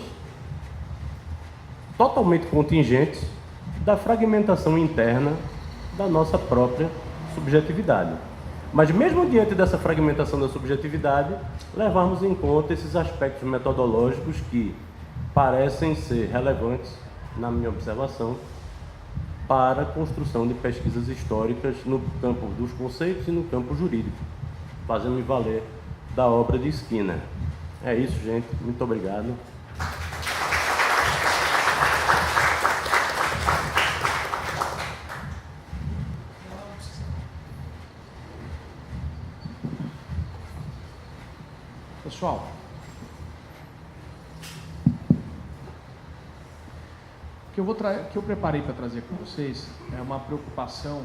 totalmente contingentes da fragmentação interna da nossa própria subjetividade. Mas mesmo diante dessa fragmentação da subjetividade, levarmos em conta esses aspectos metodológicos que parecem ser relevantes, na minha observação, para a construção de pesquisas históricas no campo dos conceitos e no campo jurídico, fazendo-me valer da obra de Skinner. É isso, gente. Muito obrigado. Pessoal, o que eu preparei para trazer com vocês é uma preocupação,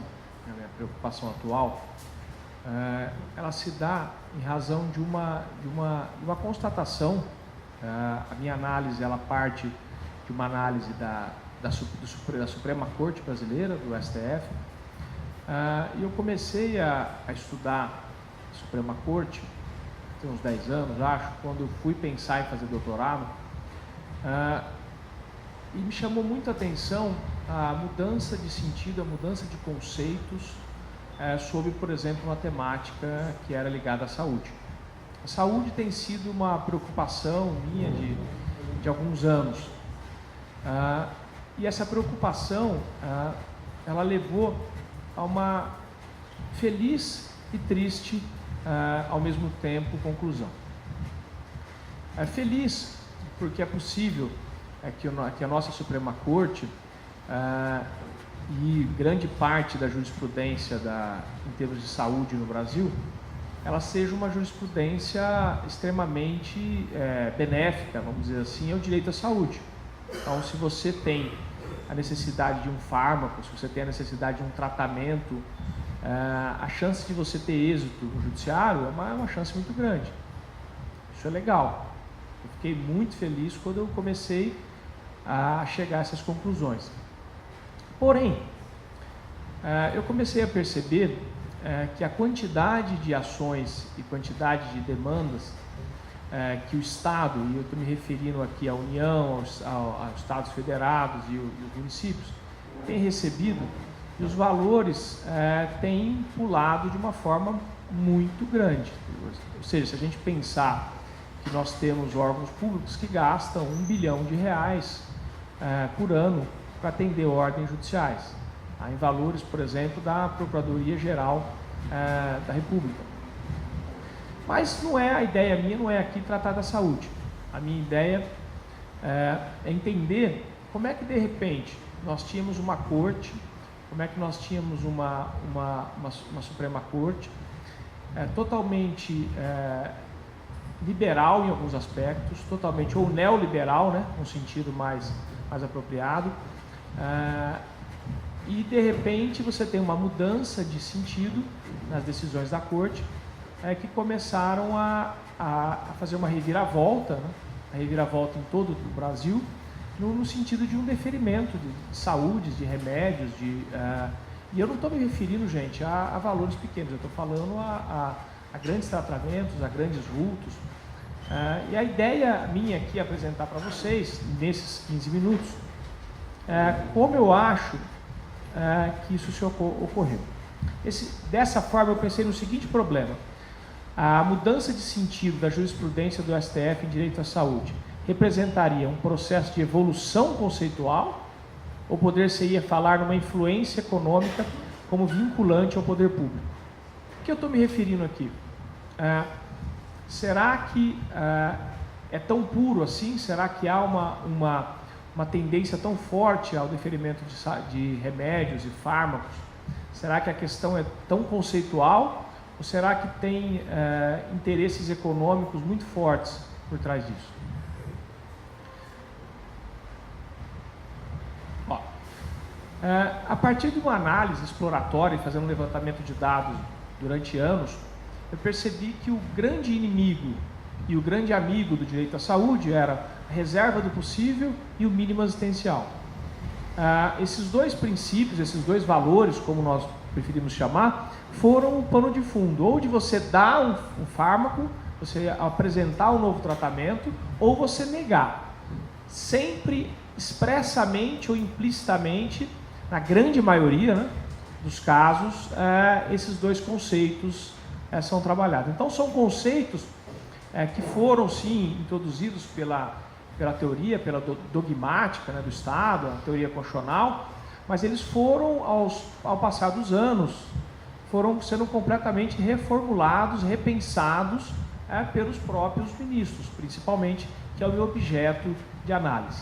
a minha preocupação atual, ela se dá em razão de uma constatação. A minha análise, ela parte de uma análise da Suprema Corte Brasileira, do STF, e eu comecei a estudar a Suprema Corte tem uns 10 anos, acho, quando eu fui pensar em fazer doutorado, e me chamou muito a atenção a mudança de sentido, a mudança de conceitos sobre, por exemplo, uma temática que era ligada à saúde. A saúde tem sido uma preocupação minha de alguns anos, e essa preocupação ela levou a uma feliz e triste ao mesmo tempo conclusão. Feliz porque é possível que a nossa Suprema Corte e grande parte da jurisprudência em termos de saúde no Brasil, ela seja uma jurisprudência extremamente benéfica, vamos dizer assim, ao direito à saúde. Então, se você tem a necessidade de um fármaco, se você tem a necessidade de um tratamento, a chance de você ter êxito no judiciário é uma chance muito grande. Isso é legal. Eu fiquei muito feliz quando eu comecei a chegar a essas conclusões. Porém, eu comecei a perceber que a quantidade de ações e quantidade de demandas que o Estado, e eu estou me referindo aqui à União, aos Estados Federados e os municípios, tem recebido, e os valores têm pulado de uma forma muito grande. Ou seja, se a gente pensar que nós temos órgãos públicos que gastam R$1 bilhão por ano para atender ordens judiciais, em valores, por exemplo, da Procuradoria-Geral da República. Mas não é a ideia minha, não é aqui tratar da saúde. A minha ideia é entender como é que, de repente, nós tínhamos uma corte, como é que nós tínhamos uma Suprema Corte totalmente liberal em alguns aspectos, totalmente ou neoliberal, né, no sentido mais apropriado, e de repente você tem uma mudança de sentido nas decisões da Corte, que começaram a fazer uma reviravolta, né, a reviravolta em todo o Brasil, no sentido de um deferimento de saúde, de remédios, e eu não estou me referindo, gente, a valores pequenos, eu estou falando a grandes tratamentos, a grandes vultos. E a ideia minha aqui é apresentar para vocês, nesses 15 minutos, como eu acho que isso se ocorreu. Dessa forma, eu pensei no seguinte problema: a mudança de sentido da jurisprudência do STF em direito à saúde representaria um processo de evolução conceitual, ou poder-se-ia falar numa influência econômica como vinculante ao poder público? O que eu estou me referindo aqui? Será que é tão puro assim? Será que há uma tendência tão forte ao deferimento de remédios e fármacos? Será que a questão é tão conceitual? Ou será que tem interesses econômicos muito fortes por trás disso? A partir de uma análise exploratória, fazendo um levantamento de dados durante anos, eu percebi que o grande inimigo e o grande amigo do direito à saúde era a reserva do possível e o mínimo existencial. Esses dois princípios, esses dois valores, como nós preferimos chamar, foram o pano de fundo, ou de você dar um fármaco, você apresentar um novo tratamento, ou você negar. Sempre expressamente ou implicitamente, na grande maioria, né, dos casos, esses dois conceitos são trabalhados. Então, são conceitos que foram, sim, introduzidos pela teoria, pela dogmática, né, do Estado, a teoria constitucional, mas eles foram, ao passar dos anos, foram sendo completamente reformulados, repensados pelos próprios ministros, principalmente, que é o meu objeto de análise.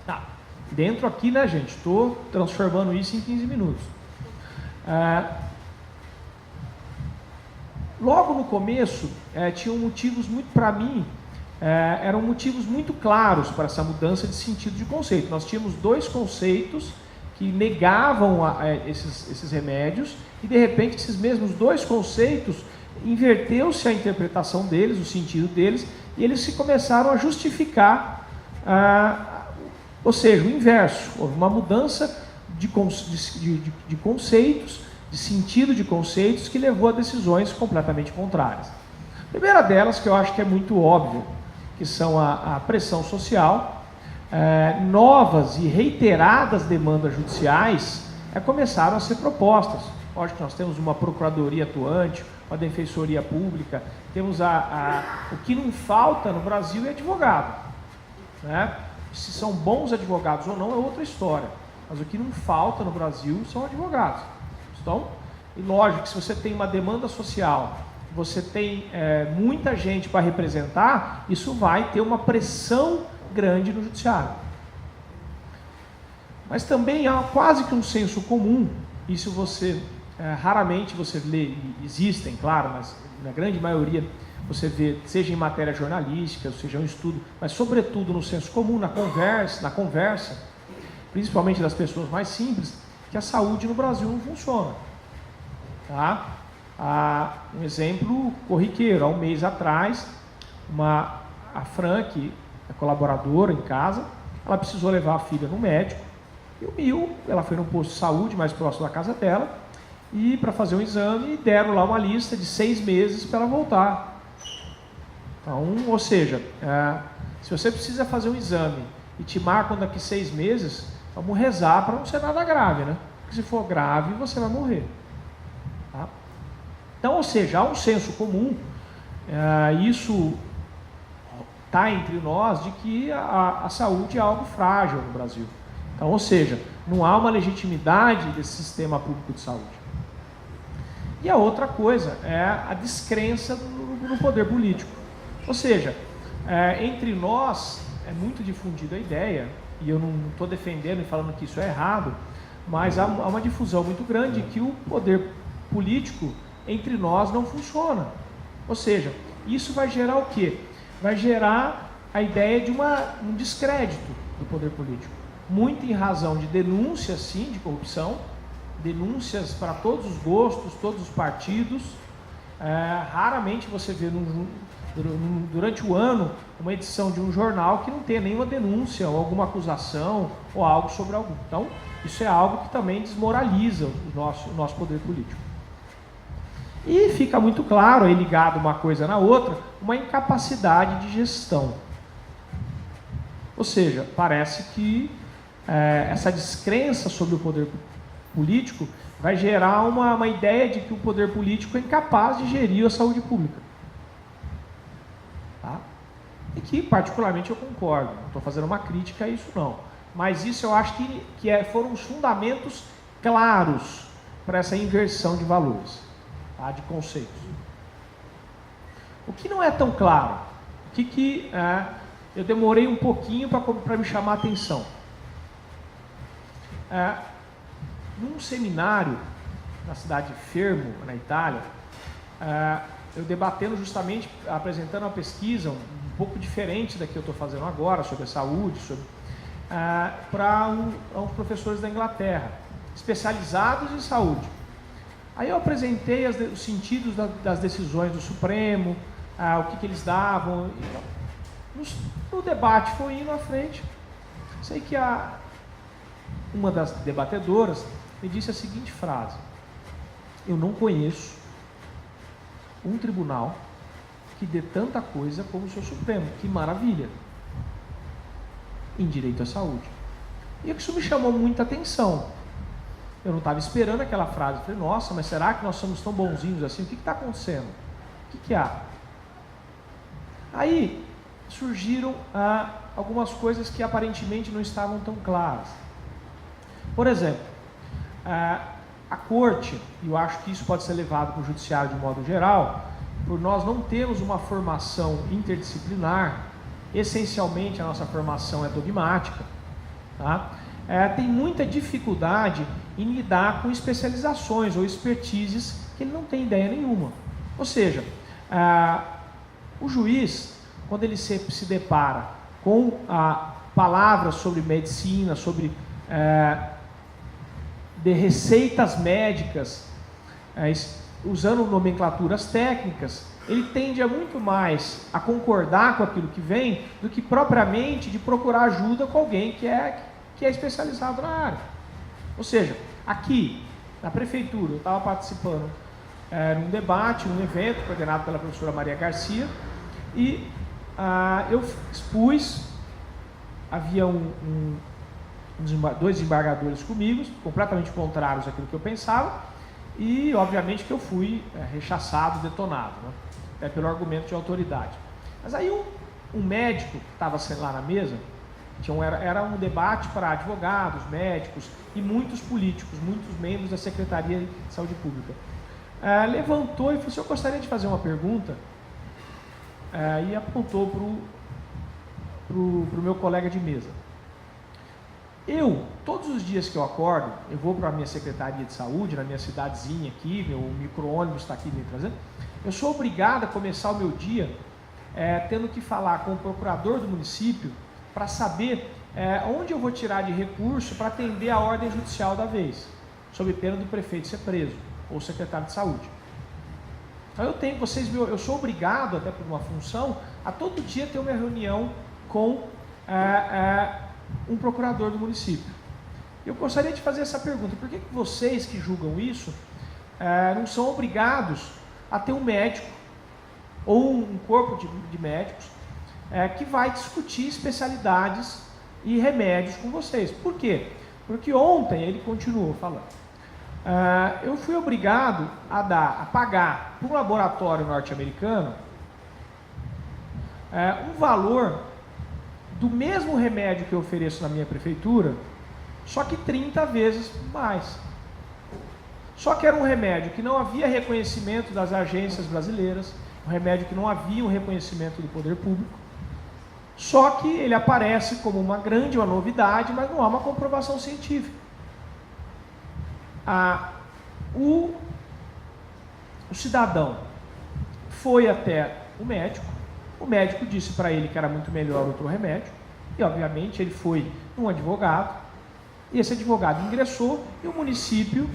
Tá. Dentro aqui, né, gente, estou transformando isso em 15 minutos. Logo no começo, tinham motivos muito, para mim, eram motivos muito claros para essa mudança de sentido de conceito. Nós tínhamos dois conceitos que negavam esses remédios e, de repente, esses mesmos dois conceitos, inverteu-se a interpretação deles, o sentido deles, e eles se começaram a justificar, ou seja, o inverso. Houve uma mudança de conceitos, de sentido de conceitos, que levou a decisões completamente contrárias. A primeira delas, que eu acho que é muito óbvio, que são a pressão social, novas e reiteradas demandas judiciais começaram a ser propostas. Lógico que nós temos uma procuradoria atuante, uma defensoria pública, temos o que não falta no Brasil é advogado, né? Se são bons advogados ou não é outra história, mas o que não falta no Brasil são advogados. Então, e lógico que se você tem uma demanda social, você tem muita gente para representar, isso vai ter uma pressão grande no judiciário. Mas também há quase que um senso comum, isso você raramente você lê, existem, claro, mas na grande maioria você vê, seja em matéria jornalística, seja um estudo, mas sobretudo no senso comum, na conversa, principalmente das pessoas mais simples, que a saúde no Brasil não funciona. Tá? Um exemplo corriqueiro, há um mês atrás, a Fran, que é colaboradora em casa, ela precisou levar a filha no médico, ela foi num posto de saúde mais próximo da casa dela, e para fazer um exame, deram lá uma lista de 6 meses para ela voltar. Então, ou seja, se você precisa fazer um exame e te marcam daqui 6 meses, vamos rezar para não ser nada grave, né? Porque se for grave, você vai morrer. Tá? Então, ou seja, há um senso comum, isso está entre nós, de que a saúde é algo frágil no Brasil. Então, ou seja, não há uma legitimidade desse sistema público de saúde. E a outra coisa é a descrença no poder político. Ou seja, entre nós é muito difundida a ideia, e eu não estou defendendo e falando que isso é errado, mas há uma difusão muito grande que o poder político entre nós não funciona. Ou seja, isso vai gerar o quê? Vai gerar a ideia de um descrédito do poder político. Muito em razão de denúncias, sim, de corrupção, denúncias para todos os gostos, todos os partidos. Raramente você vê durante o ano uma edição de um jornal que não tenha nenhuma denúncia ou alguma acusação ou algo sobre algum. Então, isso é algo que também desmoraliza o nosso poder político. E fica muito claro, aí ligado uma coisa na outra, uma incapacidade de gestão. Ou seja, parece que essa descrença sobre o poder político vai gerar uma ideia de que o poder político é incapaz de gerir a saúde pública. Tá? E que, particularmente, eu concordo. Não estou fazendo uma crítica a isso, não. Mas isso eu acho que foram os fundamentos claros para essa inversão de valores, tá? De conceitos. O que não é tão claro? O que eu demorei um pouquinho para me chamar a atenção? Num seminário na cidade de Fermo, na Itália, eu debatendo justamente, apresentando uma pesquisa um pouco diferente da que eu estou fazendo agora, sobre a saúde, para uns professores da Inglaterra, especializados em saúde. Aí eu apresentei os sentidos das decisões do Supremo, o que eles davam. No debate foi indo à frente. Sei que uma das debatedoras me disse a seguinte frase: eu não conheço um tribunal que dê tanta coisa como o seu Supremo. Que maravilha! Em direito à saúde. E isso me chamou muita atenção. Eu não estava esperando aquela frase. Eu falei, nossa, mas será que nós somos tão bonzinhos assim? O que está acontecendo? O que há? Aí, surgiram algumas coisas que aparentemente não estavam tão claras. Por exemplo, a corte, e eu acho que isso pode ser levado para o judiciário de modo geral, por nós não termos uma formação interdisciplinar, essencialmente a nossa formação é dogmática, tá? Tem muita dificuldade em lidar com especializações ou expertises que ele não tem ideia nenhuma. Ou seja, o juiz, quando ele se depara com palavras sobre medicina, sobre de receitas médicas, usando nomenclaturas técnicas, ele tende a muito mais a concordar com aquilo que vem do que propriamente de procurar ajuda com alguém que é especializado na área. Ou seja, aqui na prefeitura eu estava participando num debate, num evento coordenado pela professora Maria Garcia, e eu expus, havia dois desembargadores comigo, completamente contrários àquilo que eu pensava, e obviamente que eu fui rechaçado, detonado, né? Até pelo argumento de autoridade. Mas aí um médico que estava lá na mesa, era um debate para advogados, médicos e muitos políticos, muitos membros da Secretaria de Saúde Pública, levantou e falou assim: eu gostaria de fazer uma pergunta, e apontou para o meu colega de mesa. Todos os dias que eu acordo, eu vou para a minha Secretaria de Saúde, na minha cidadezinha aqui, meu micro-ônibus está aqui me trazendo, eu sou obrigado a começar o meu dia tendo que falar com o procurador do município para saber onde eu vou tirar de recurso para atender a ordem judicial da vez, sob pena do prefeito ser preso, ou secretário de saúde. Então eu sou obrigado, até por uma função, a todo dia ter uma reunião com um procurador do município. Eu gostaria de fazer essa pergunta: por que vocês que julgam isso não são obrigados a ter um médico ou um corpo de médicos que vai discutir especialidades e remédios com vocês? Por quê? Porque ontem, ele continuou falando, eu fui obrigado a pagar para um laboratório norte-americano um valor do mesmo remédio que eu ofereço na minha prefeitura, só que 30 vezes mais. Só que era um remédio que não havia reconhecimento das agências brasileiras, um remédio que não havia um reconhecimento do poder público, só que ele aparece como uma novidade, mas não há uma comprovação científica. O cidadão foi até o médico disse para ele que era muito melhor outro remédio, e obviamente ele foi um advogado, e esse advogado ingressou, e o município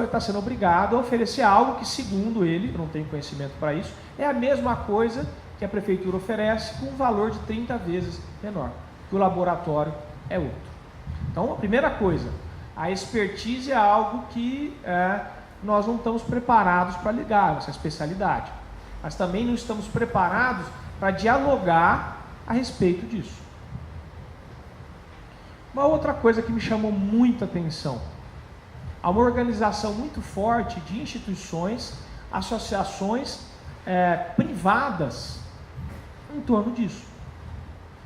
está sendo obrigado a oferecer algo que, segundo ele, eu não tenho conhecimento para isso, é a mesma coisa que a prefeitura oferece, com um valor de 30 vezes menor, que o laboratório é outro. Então, a primeira coisa, a expertise é algo que nós não estamos preparados para ligar, essa especialidade, mas também não estamos preparados para dialogar a respeito disso. Uma outra coisa que me chamou muita atenção: há uma organização muito forte de instituições, associações privadas em torno disso.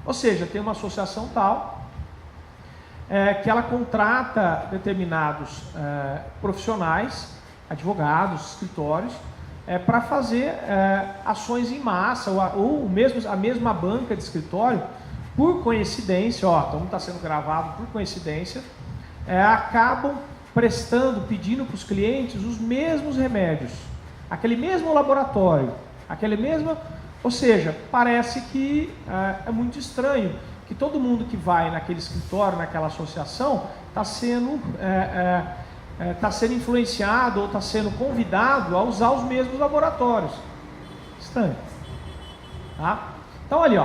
Ou seja, tem uma associação tal que ela contrata determinados profissionais, advogados, escritórios, para fazer ações em massa, ou mesmo a mesma banca de escritório, por coincidência, então está sendo gravado por coincidência, acabam pedindo para os clientes os mesmos remédios, aquele mesmo laboratório, ou seja, parece que é muito estranho que todo mundo que vai naquele escritório, naquela associação, está sendo influenciado ou está sendo convidado a usar os mesmos laboratórios. Estranho. Tá? Então, ali,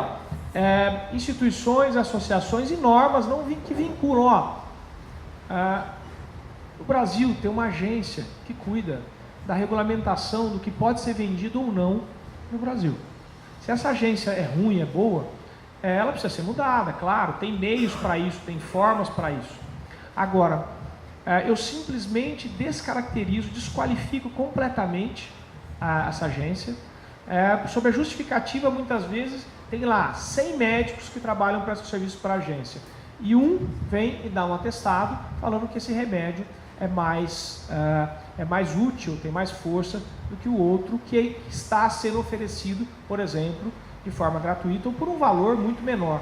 instituições, associações e normas que vinculam. O Brasil tem uma agência que cuida da regulamentação do que pode ser vendido ou não no Brasil. Se essa agência é ruim, é boa, ela precisa ser mudada, claro, tem meios para isso, tem formas para isso. Agora, eu simplesmente desqualifico completamente essa agência, Sobre a justificativa, muitas vezes, tem lá 100 médicos que trabalham para esse serviço para a agência. E um vem e dá um atestado falando que esse remédio é mais útil, tem mais força do que o outro que está sendo oferecido, por exemplo, de forma gratuita ou por um valor muito menor.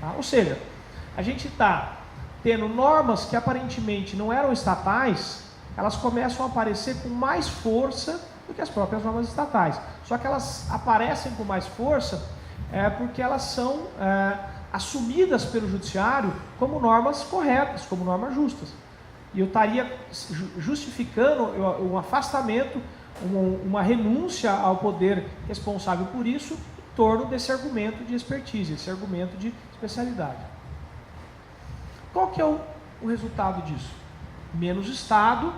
Tá? Ou seja, a gente está tendo normas que aparentemente não eram estatais, elas começam a aparecer com mais força do que as próprias normas estatais. Só que elas aparecem com mais força porque elas são assumidas pelo judiciário como normas corretas, como normas justas. E eu estaria justificando um afastamento, uma renúncia ao poder responsável por isso, em torno desse argumento de expertise, esse argumento de especialidade. Qual que é o resultado disso? Menos Estado,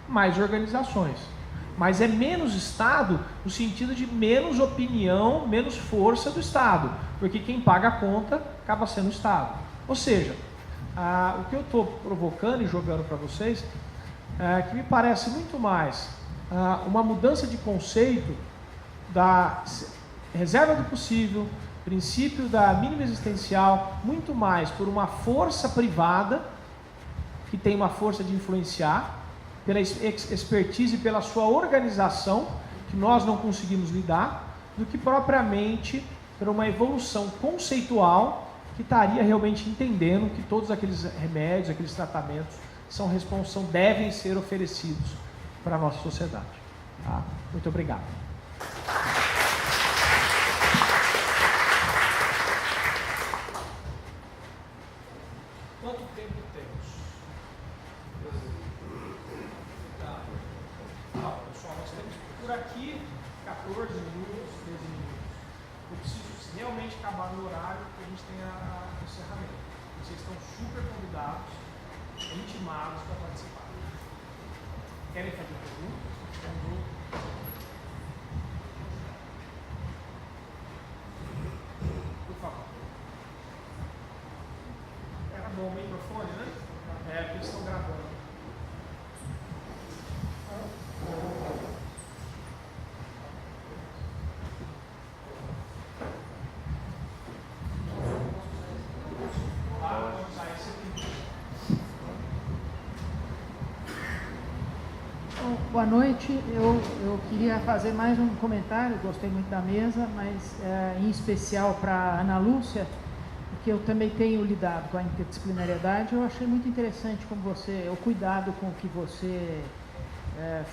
mais organizações. Mas é menos Estado no sentido de menos opinião, menos força do Estado, porque quem paga a conta acaba sendo o Estado. Ou seja, o que eu estou provocando e jogando para vocês, que me parece muito mais uma mudança de conceito da reserva do possível, princípio da mínima existencial, muito mais por uma força privada, que tem uma força de influenciar, pela expertise, pela sua organização, que nós não conseguimos lidar, do que propriamente por uma evolução conceitual que estaria realmente entendendo que todos aqueles remédios, aqueles tratamentos devem ser oferecidos para a nossa sociedade. Tá? Muito obrigado. Quanto tempo temos? Pessoal, nós temos por aqui 14 minutos, 13 minutos. Eu preciso realmente acabar no horário que a gente tem o encerramento. Vocês estão super convidados, intimados para participar. Querem fazer perguntas? Por favor. Era bom o microfone, né? Porque eles estão gravando. Boa noite, eu queria fazer mais um comentário, gostei muito da mesa, mas em especial para a Ana Lúcia, porque eu também tenho lidado com a interdisciplinariedade. Eu achei muito interessante como o cuidado com que você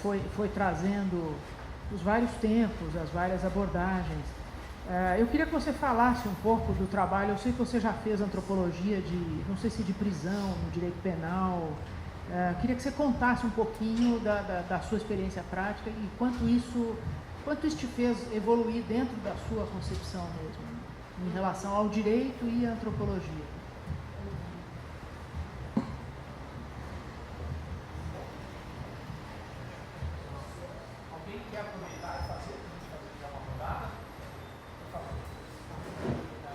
foi trazendo os vários tempos, as várias abordagens. Eu queria que você falasse um pouco do trabalho. Eu sei que você já fez antropologia não sei se de prisão, no direito penal. Queria que você contasse um pouquinho da sua experiência prática e quanto isso te fez evoluir dentro da sua concepção mesmo, em relação ao direito e à antropologia. Alguém quer aproveitar e fazer já uma rodada? Por favor. A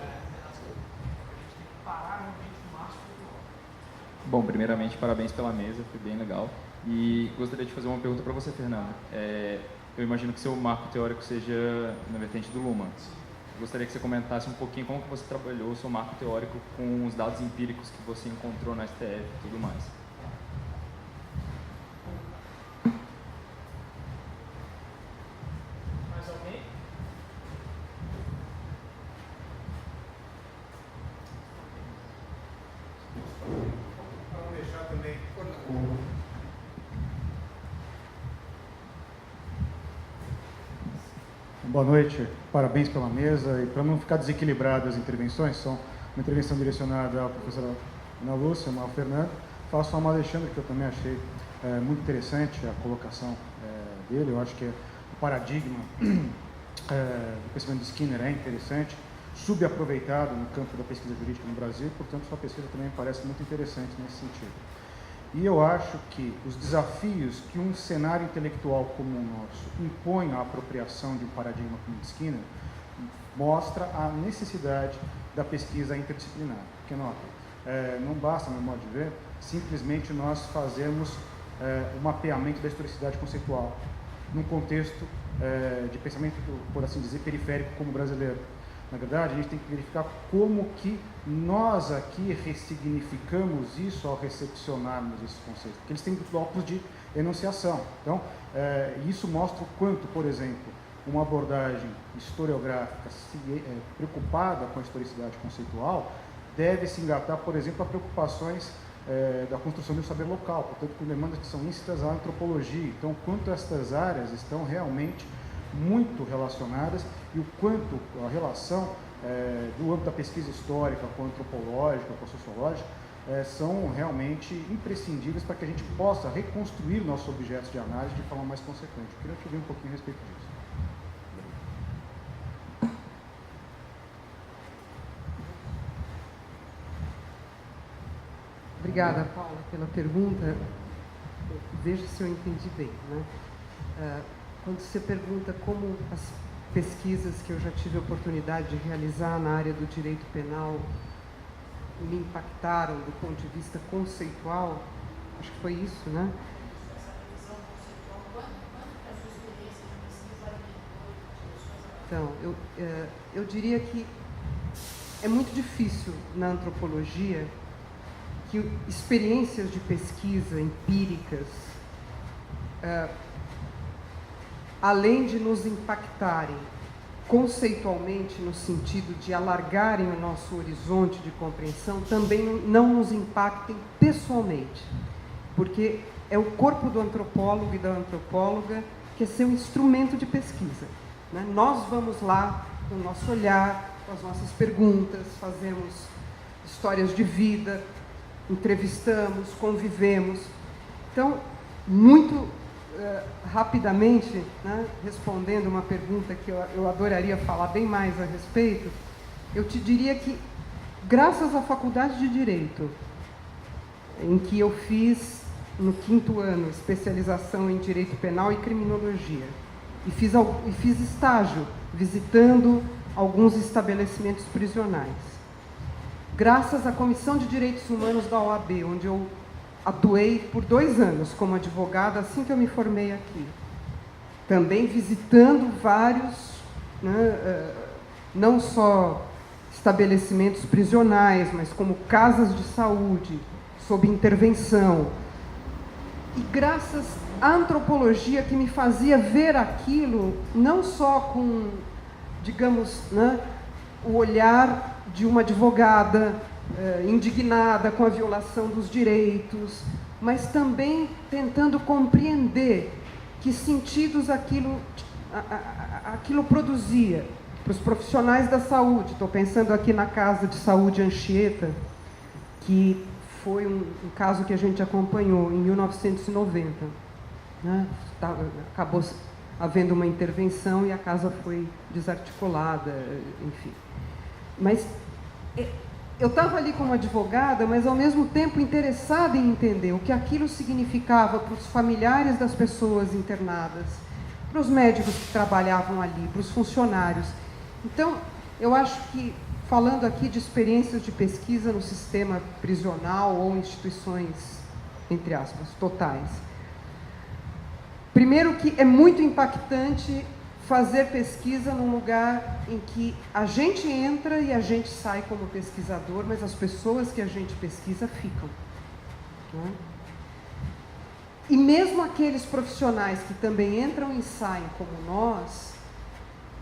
gente tem que parar realmente o máximo do. Bom, primeiramente, parabéns pela mesa, foi bem legal. E gostaria de fazer uma pergunta para você, Fernanda. Eu imagino que seu marco teórico seja na vertente do Luhmann. Gostaria que você comentasse um pouquinho como que você trabalhou o seu marco teórico com os dados empíricos que você encontrou na STF e tudo mais. Mais alguém? Vamos deixar também. Boa noite, parabéns pela mesa. E para não ficar desequilibrado as intervenções, são uma intervenção direcionada à professora Ana Lúcia, ao Fernando. Faço ao Alexandre, que eu também achei muito interessante a colocação dele. Eu acho que o paradigma do pensamento de Skinner é interessante, subaproveitado no campo da pesquisa jurídica no Brasil, portanto, sua pesquisa também me parece muito interessante nesse sentido. E eu acho que os desafios que um cenário intelectual como o nosso impõe à apropriação de um paradigma como o de Skinner mostra a necessidade da pesquisa interdisciplinar. Porque, nota, não basta, no meu modo de ver, simplesmente nós fazermos o mapeamento da historicidade conceitual num contexto de pensamento, por assim dizer, periférico como brasileiro. Na verdade, a gente tem que verificar como que nós aqui ressignificamos isso ao recepcionarmos esses conceitos, porque eles têm blocos de enunciação. Então, isso mostra o quanto, por exemplo, uma abordagem historiográfica preocupada com a historicidade conceitual deve se engatar, por exemplo, a preocupações da construção de um saber local, portanto, com demandas que são íncitas à antropologia. Então, quanto estas áreas estão realmente muito relacionadas e o quanto a relação do âmbito da pesquisa histórica com a antropológica, com a sociológica, são realmente imprescindíveis para que a gente possa reconstruir nossos objetos de análise de forma mais consequente. Eu queria te ouvir um pouquinho a respeito disso. Obrigada, Paula, pela pergunta. Veja se eu entendi bem, né? Quando você pergunta como as pesquisas que eu já tive a oportunidade de realizar na área do direito penal me impactaram do ponto de vista conceitual, acho que foi isso, né? Então, eu diria que é muito difícil na antropologia que experiências de pesquisa empíricas, além de nos impactarem conceitualmente no sentido de alargarem o nosso horizonte de compreensão, também não nos impactem pessoalmente, porque é o corpo do antropólogo e da antropóloga que é seu instrumento de pesquisa, né? Nós vamos lá com o nosso olhar, com as nossas perguntas, fazemos histórias de vida, entrevistamos, convivemos. Então, muito rapidamente, né, respondendo uma pergunta que eu adoraria falar bem mais a respeito, eu te diria que, graças à Faculdade de Direito, em que eu fiz, no 5º ano, especialização em Direito Penal e Criminologia, e fiz estágio visitando alguns estabelecimentos prisionais. Graças à Comissão de Direitos Humanos da OAB, onde eu atuei por 2 anos como advogada assim que eu me formei aqui. Também visitando vários, né, não só estabelecimentos prisionais, mas como casas de saúde, sob intervenção. E graças à antropologia que me fazia ver aquilo, não só com, digamos, né, o olhar de uma advogada indignada com a violação dos direitos, mas também tentando compreender que sentidos aquilo produzia para os profissionais da saúde. Estou pensando aqui na Casa de Saúde Anchieta, que foi um caso que a gente acompanhou em 1990. Né? Acabou havendo uma intervenção e a casa foi desarticulada, enfim. Mas eu estava ali como advogada, mas ao mesmo tempo interessada em entender o que aquilo significava para os familiares das pessoas internadas, para os médicos que trabalhavam ali, para os funcionários. Então, eu acho que, falando aqui de experiências de pesquisa no sistema prisional ou instituições, entre aspas, totais, primeiro que é muito impactante fazer pesquisa num lugar em que a gente entra e a gente sai como pesquisador, mas as pessoas que a gente pesquisa ficam. Né? E mesmo aqueles profissionais que também entram e saem como nós,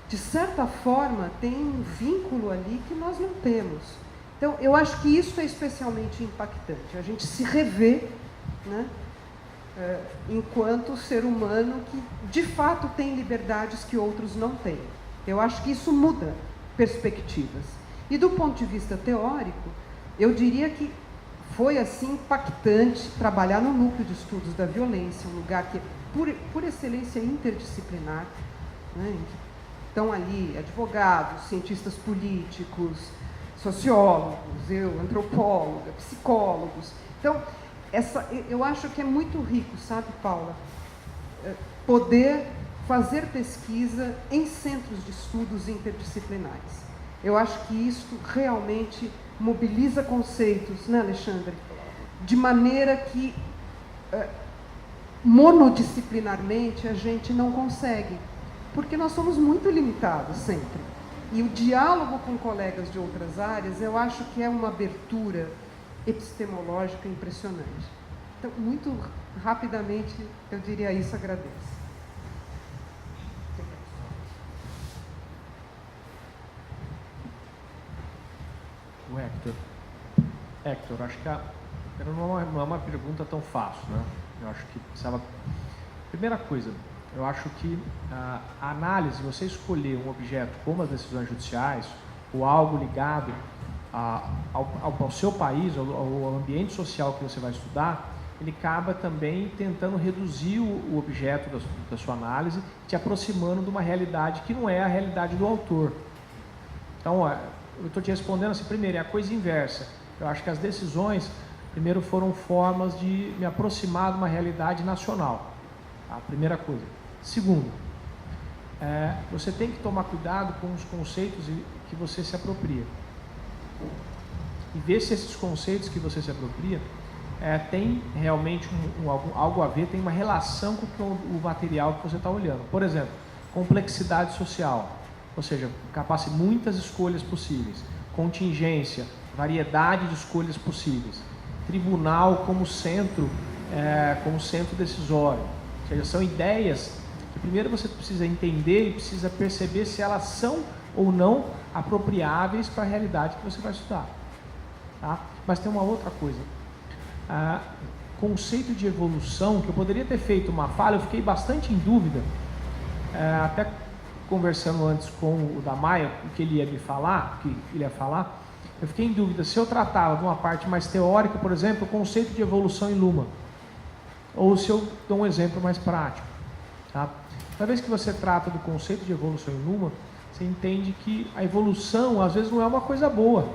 de certa forma, tem um vínculo ali que nós não temos. Então, eu acho que isso é especialmente impactante, a gente se rever, né? Enquanto ser humano que, de fato, tem liberdades que outros não têm. Eu acho que isso muda perspectivas. E, do ponto de vista teórico, eu diria que foi, assim, impactante trabalhar no Núcleo de Estudos da Violência, um lugar que é, por excelência, interdisciplinar, né, em que estão ali advogados, cientistas políticos, sociólogos, eu, antropóloga, psicólogos. Então, eu acho que é muito rico, sabe, Paula, poder fazer pesquisa em centros de estudos interdisciplinares. Eu acho que isso realmente mobiliza conceitos, né, Alexandre? De maneira que, monodisciplinarmente, a gente não consegue. porque nós somos muito limitados sempre. E o diálogo com colegas de outras áreas, eu acho que é uma abertura epistemológica impressionante. Então, muito rapidamente, eu diria isso, agradeço. O Hector, acho que não é uma pergunta tão fácil, né? Eu acho que precisava... Primeira coisa, eu acho que a análise, você escolher um objeto como as decisões judiciais ou algo ligado ao seu país, ao ambiente social que você vai estudar, ele acaba também tentando reduzir o objeto da sua análise, te aproximando de uma realidade que não é a realidade do autor. Então, eu estou te respondendo assim, primeiro, é a coisa inversa. Eu acho que as decisões, primeiro, foram formas de me aproximar de uma realidade nacional. A primeira coisa. Segundo, você tem que tomar cuidado com os conceitos que você se apropria. E ver se esses conceitos que você se apropria tem realmente algo a ver, tem uma relação com o material que você está olhando. Por exemplo, complexidade social, ou seja, muitas escolhas possíveis, contingência, variedade de escolhas possíveis, tribunal como centro decisório. Ou seja, são ideias que primeiro você precisa entender e precisa perceber se elas são ou não apropriáveis para a realidade que você vai estudar. Tá? Mas tem uma outra coisa. Conceito de evolução, que eu poderia ter feito uma fala, eu fiquei bastante em dúvida, até conversando antes com o da Maia, o que ele ia falar, eu fiquei em dúvida se eu tratava de uma parte mais teórica, por exemplo, o conceito de evolução em Luhmann, ou se eu dou um exemplo mais prático. Tá? Cada vez que você trata do conceito de evolução em Luhmann, você entende que a evolução às vezes não é uma coisa boa.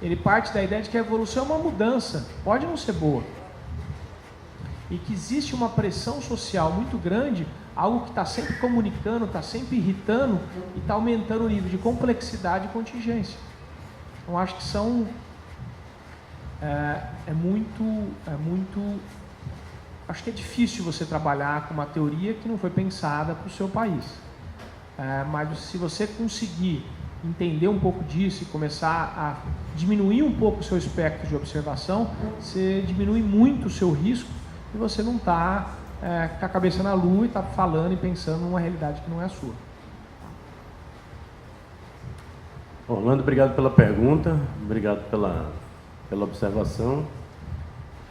Ele parte da ideia de que a evolução é uma mudança, pode não ser boa. E que existe uma pressão social muito grande, algo que está sempre comunicando, está sempre irritando e está aumentando o nível de complexidade e contingência. Então, acho que acho que é difícil você trabalhar com uma teoria que não foi pensada para o seu país. Mas se você conseguir entender um pouco disso e começar a diminuir um pouco o seu espectro de observação, você diminui muito o seu risco e você não está com a cabeça na lua e está falando e pensando numa realidade que não é a sua. Orlando, obrigado pela pergunta, obrigado pela observação.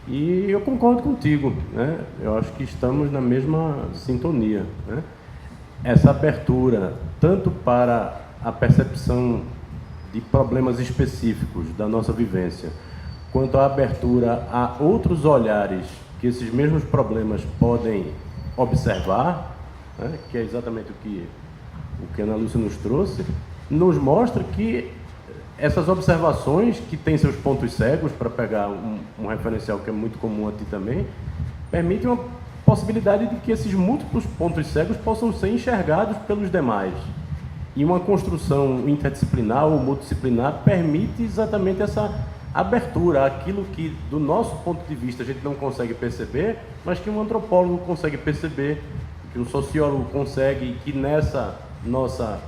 E eu concordo contigo, né? Eu acho que estamos na mesma sintonia, né? Essa abertura, tanto para a percepção de problemas específicos da nossa vivência, quanto a abertura a outros olhares que esses mesmos problemas podem observar, né? Que é exatamente o que a Ana Lúcia nos trouxe, nos mostra que essas observações, que têm seus pontos cegos, para pegar um referencial que é muito comum a ti também, permitem uma possibilidade de que esses múltiplos pontos cegos possam ser enxergados pelos demais. E uma construção interdisciplinar ou multidisciplinar permite exatamente essa abertura àquilo que, do nosso ponto de vista, a gente não consegue perceber, mas que um antropólogo consegue perceber, que um sociólogo consegue, e que nessa nossa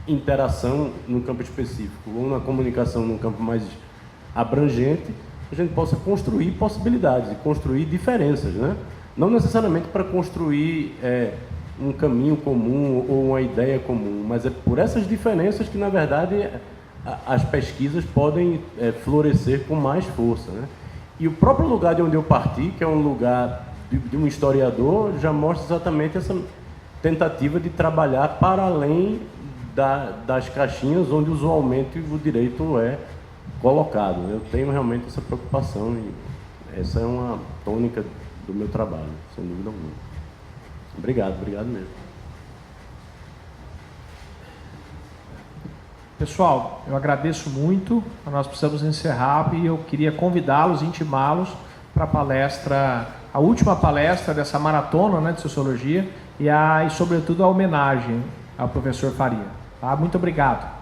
interação num campo específico ou na comunicação num campo mais abrangente, a gente possa construir possibilidades e construir diferenças, né? Não necessariamente para construir um caminho comum ou uma ideia comum, mas é por essas diferenças que, na verdade, as pesquisas podem florescer com mais força, né? E o próprio lugar de onde eu parti, que é um lugar de um historiador, já mostra exatamente essa tentativa de trabalhar para além das caixinhas onde usualmente o direito é colocado. Eu tenho realmente essa preocupação e essa é uma tônica do meu trabalho, sem dúvida alguma. Obrigado mesmo. Pessoal, eu agradeço muito, nós precisamos encerrar e eu queria convidá-los, intimá-los para a palestra, a última palestra dessa maratona, né, de Sociologia e sobretudo a homenagem ao professor Faria. Tá? Muito obrigado.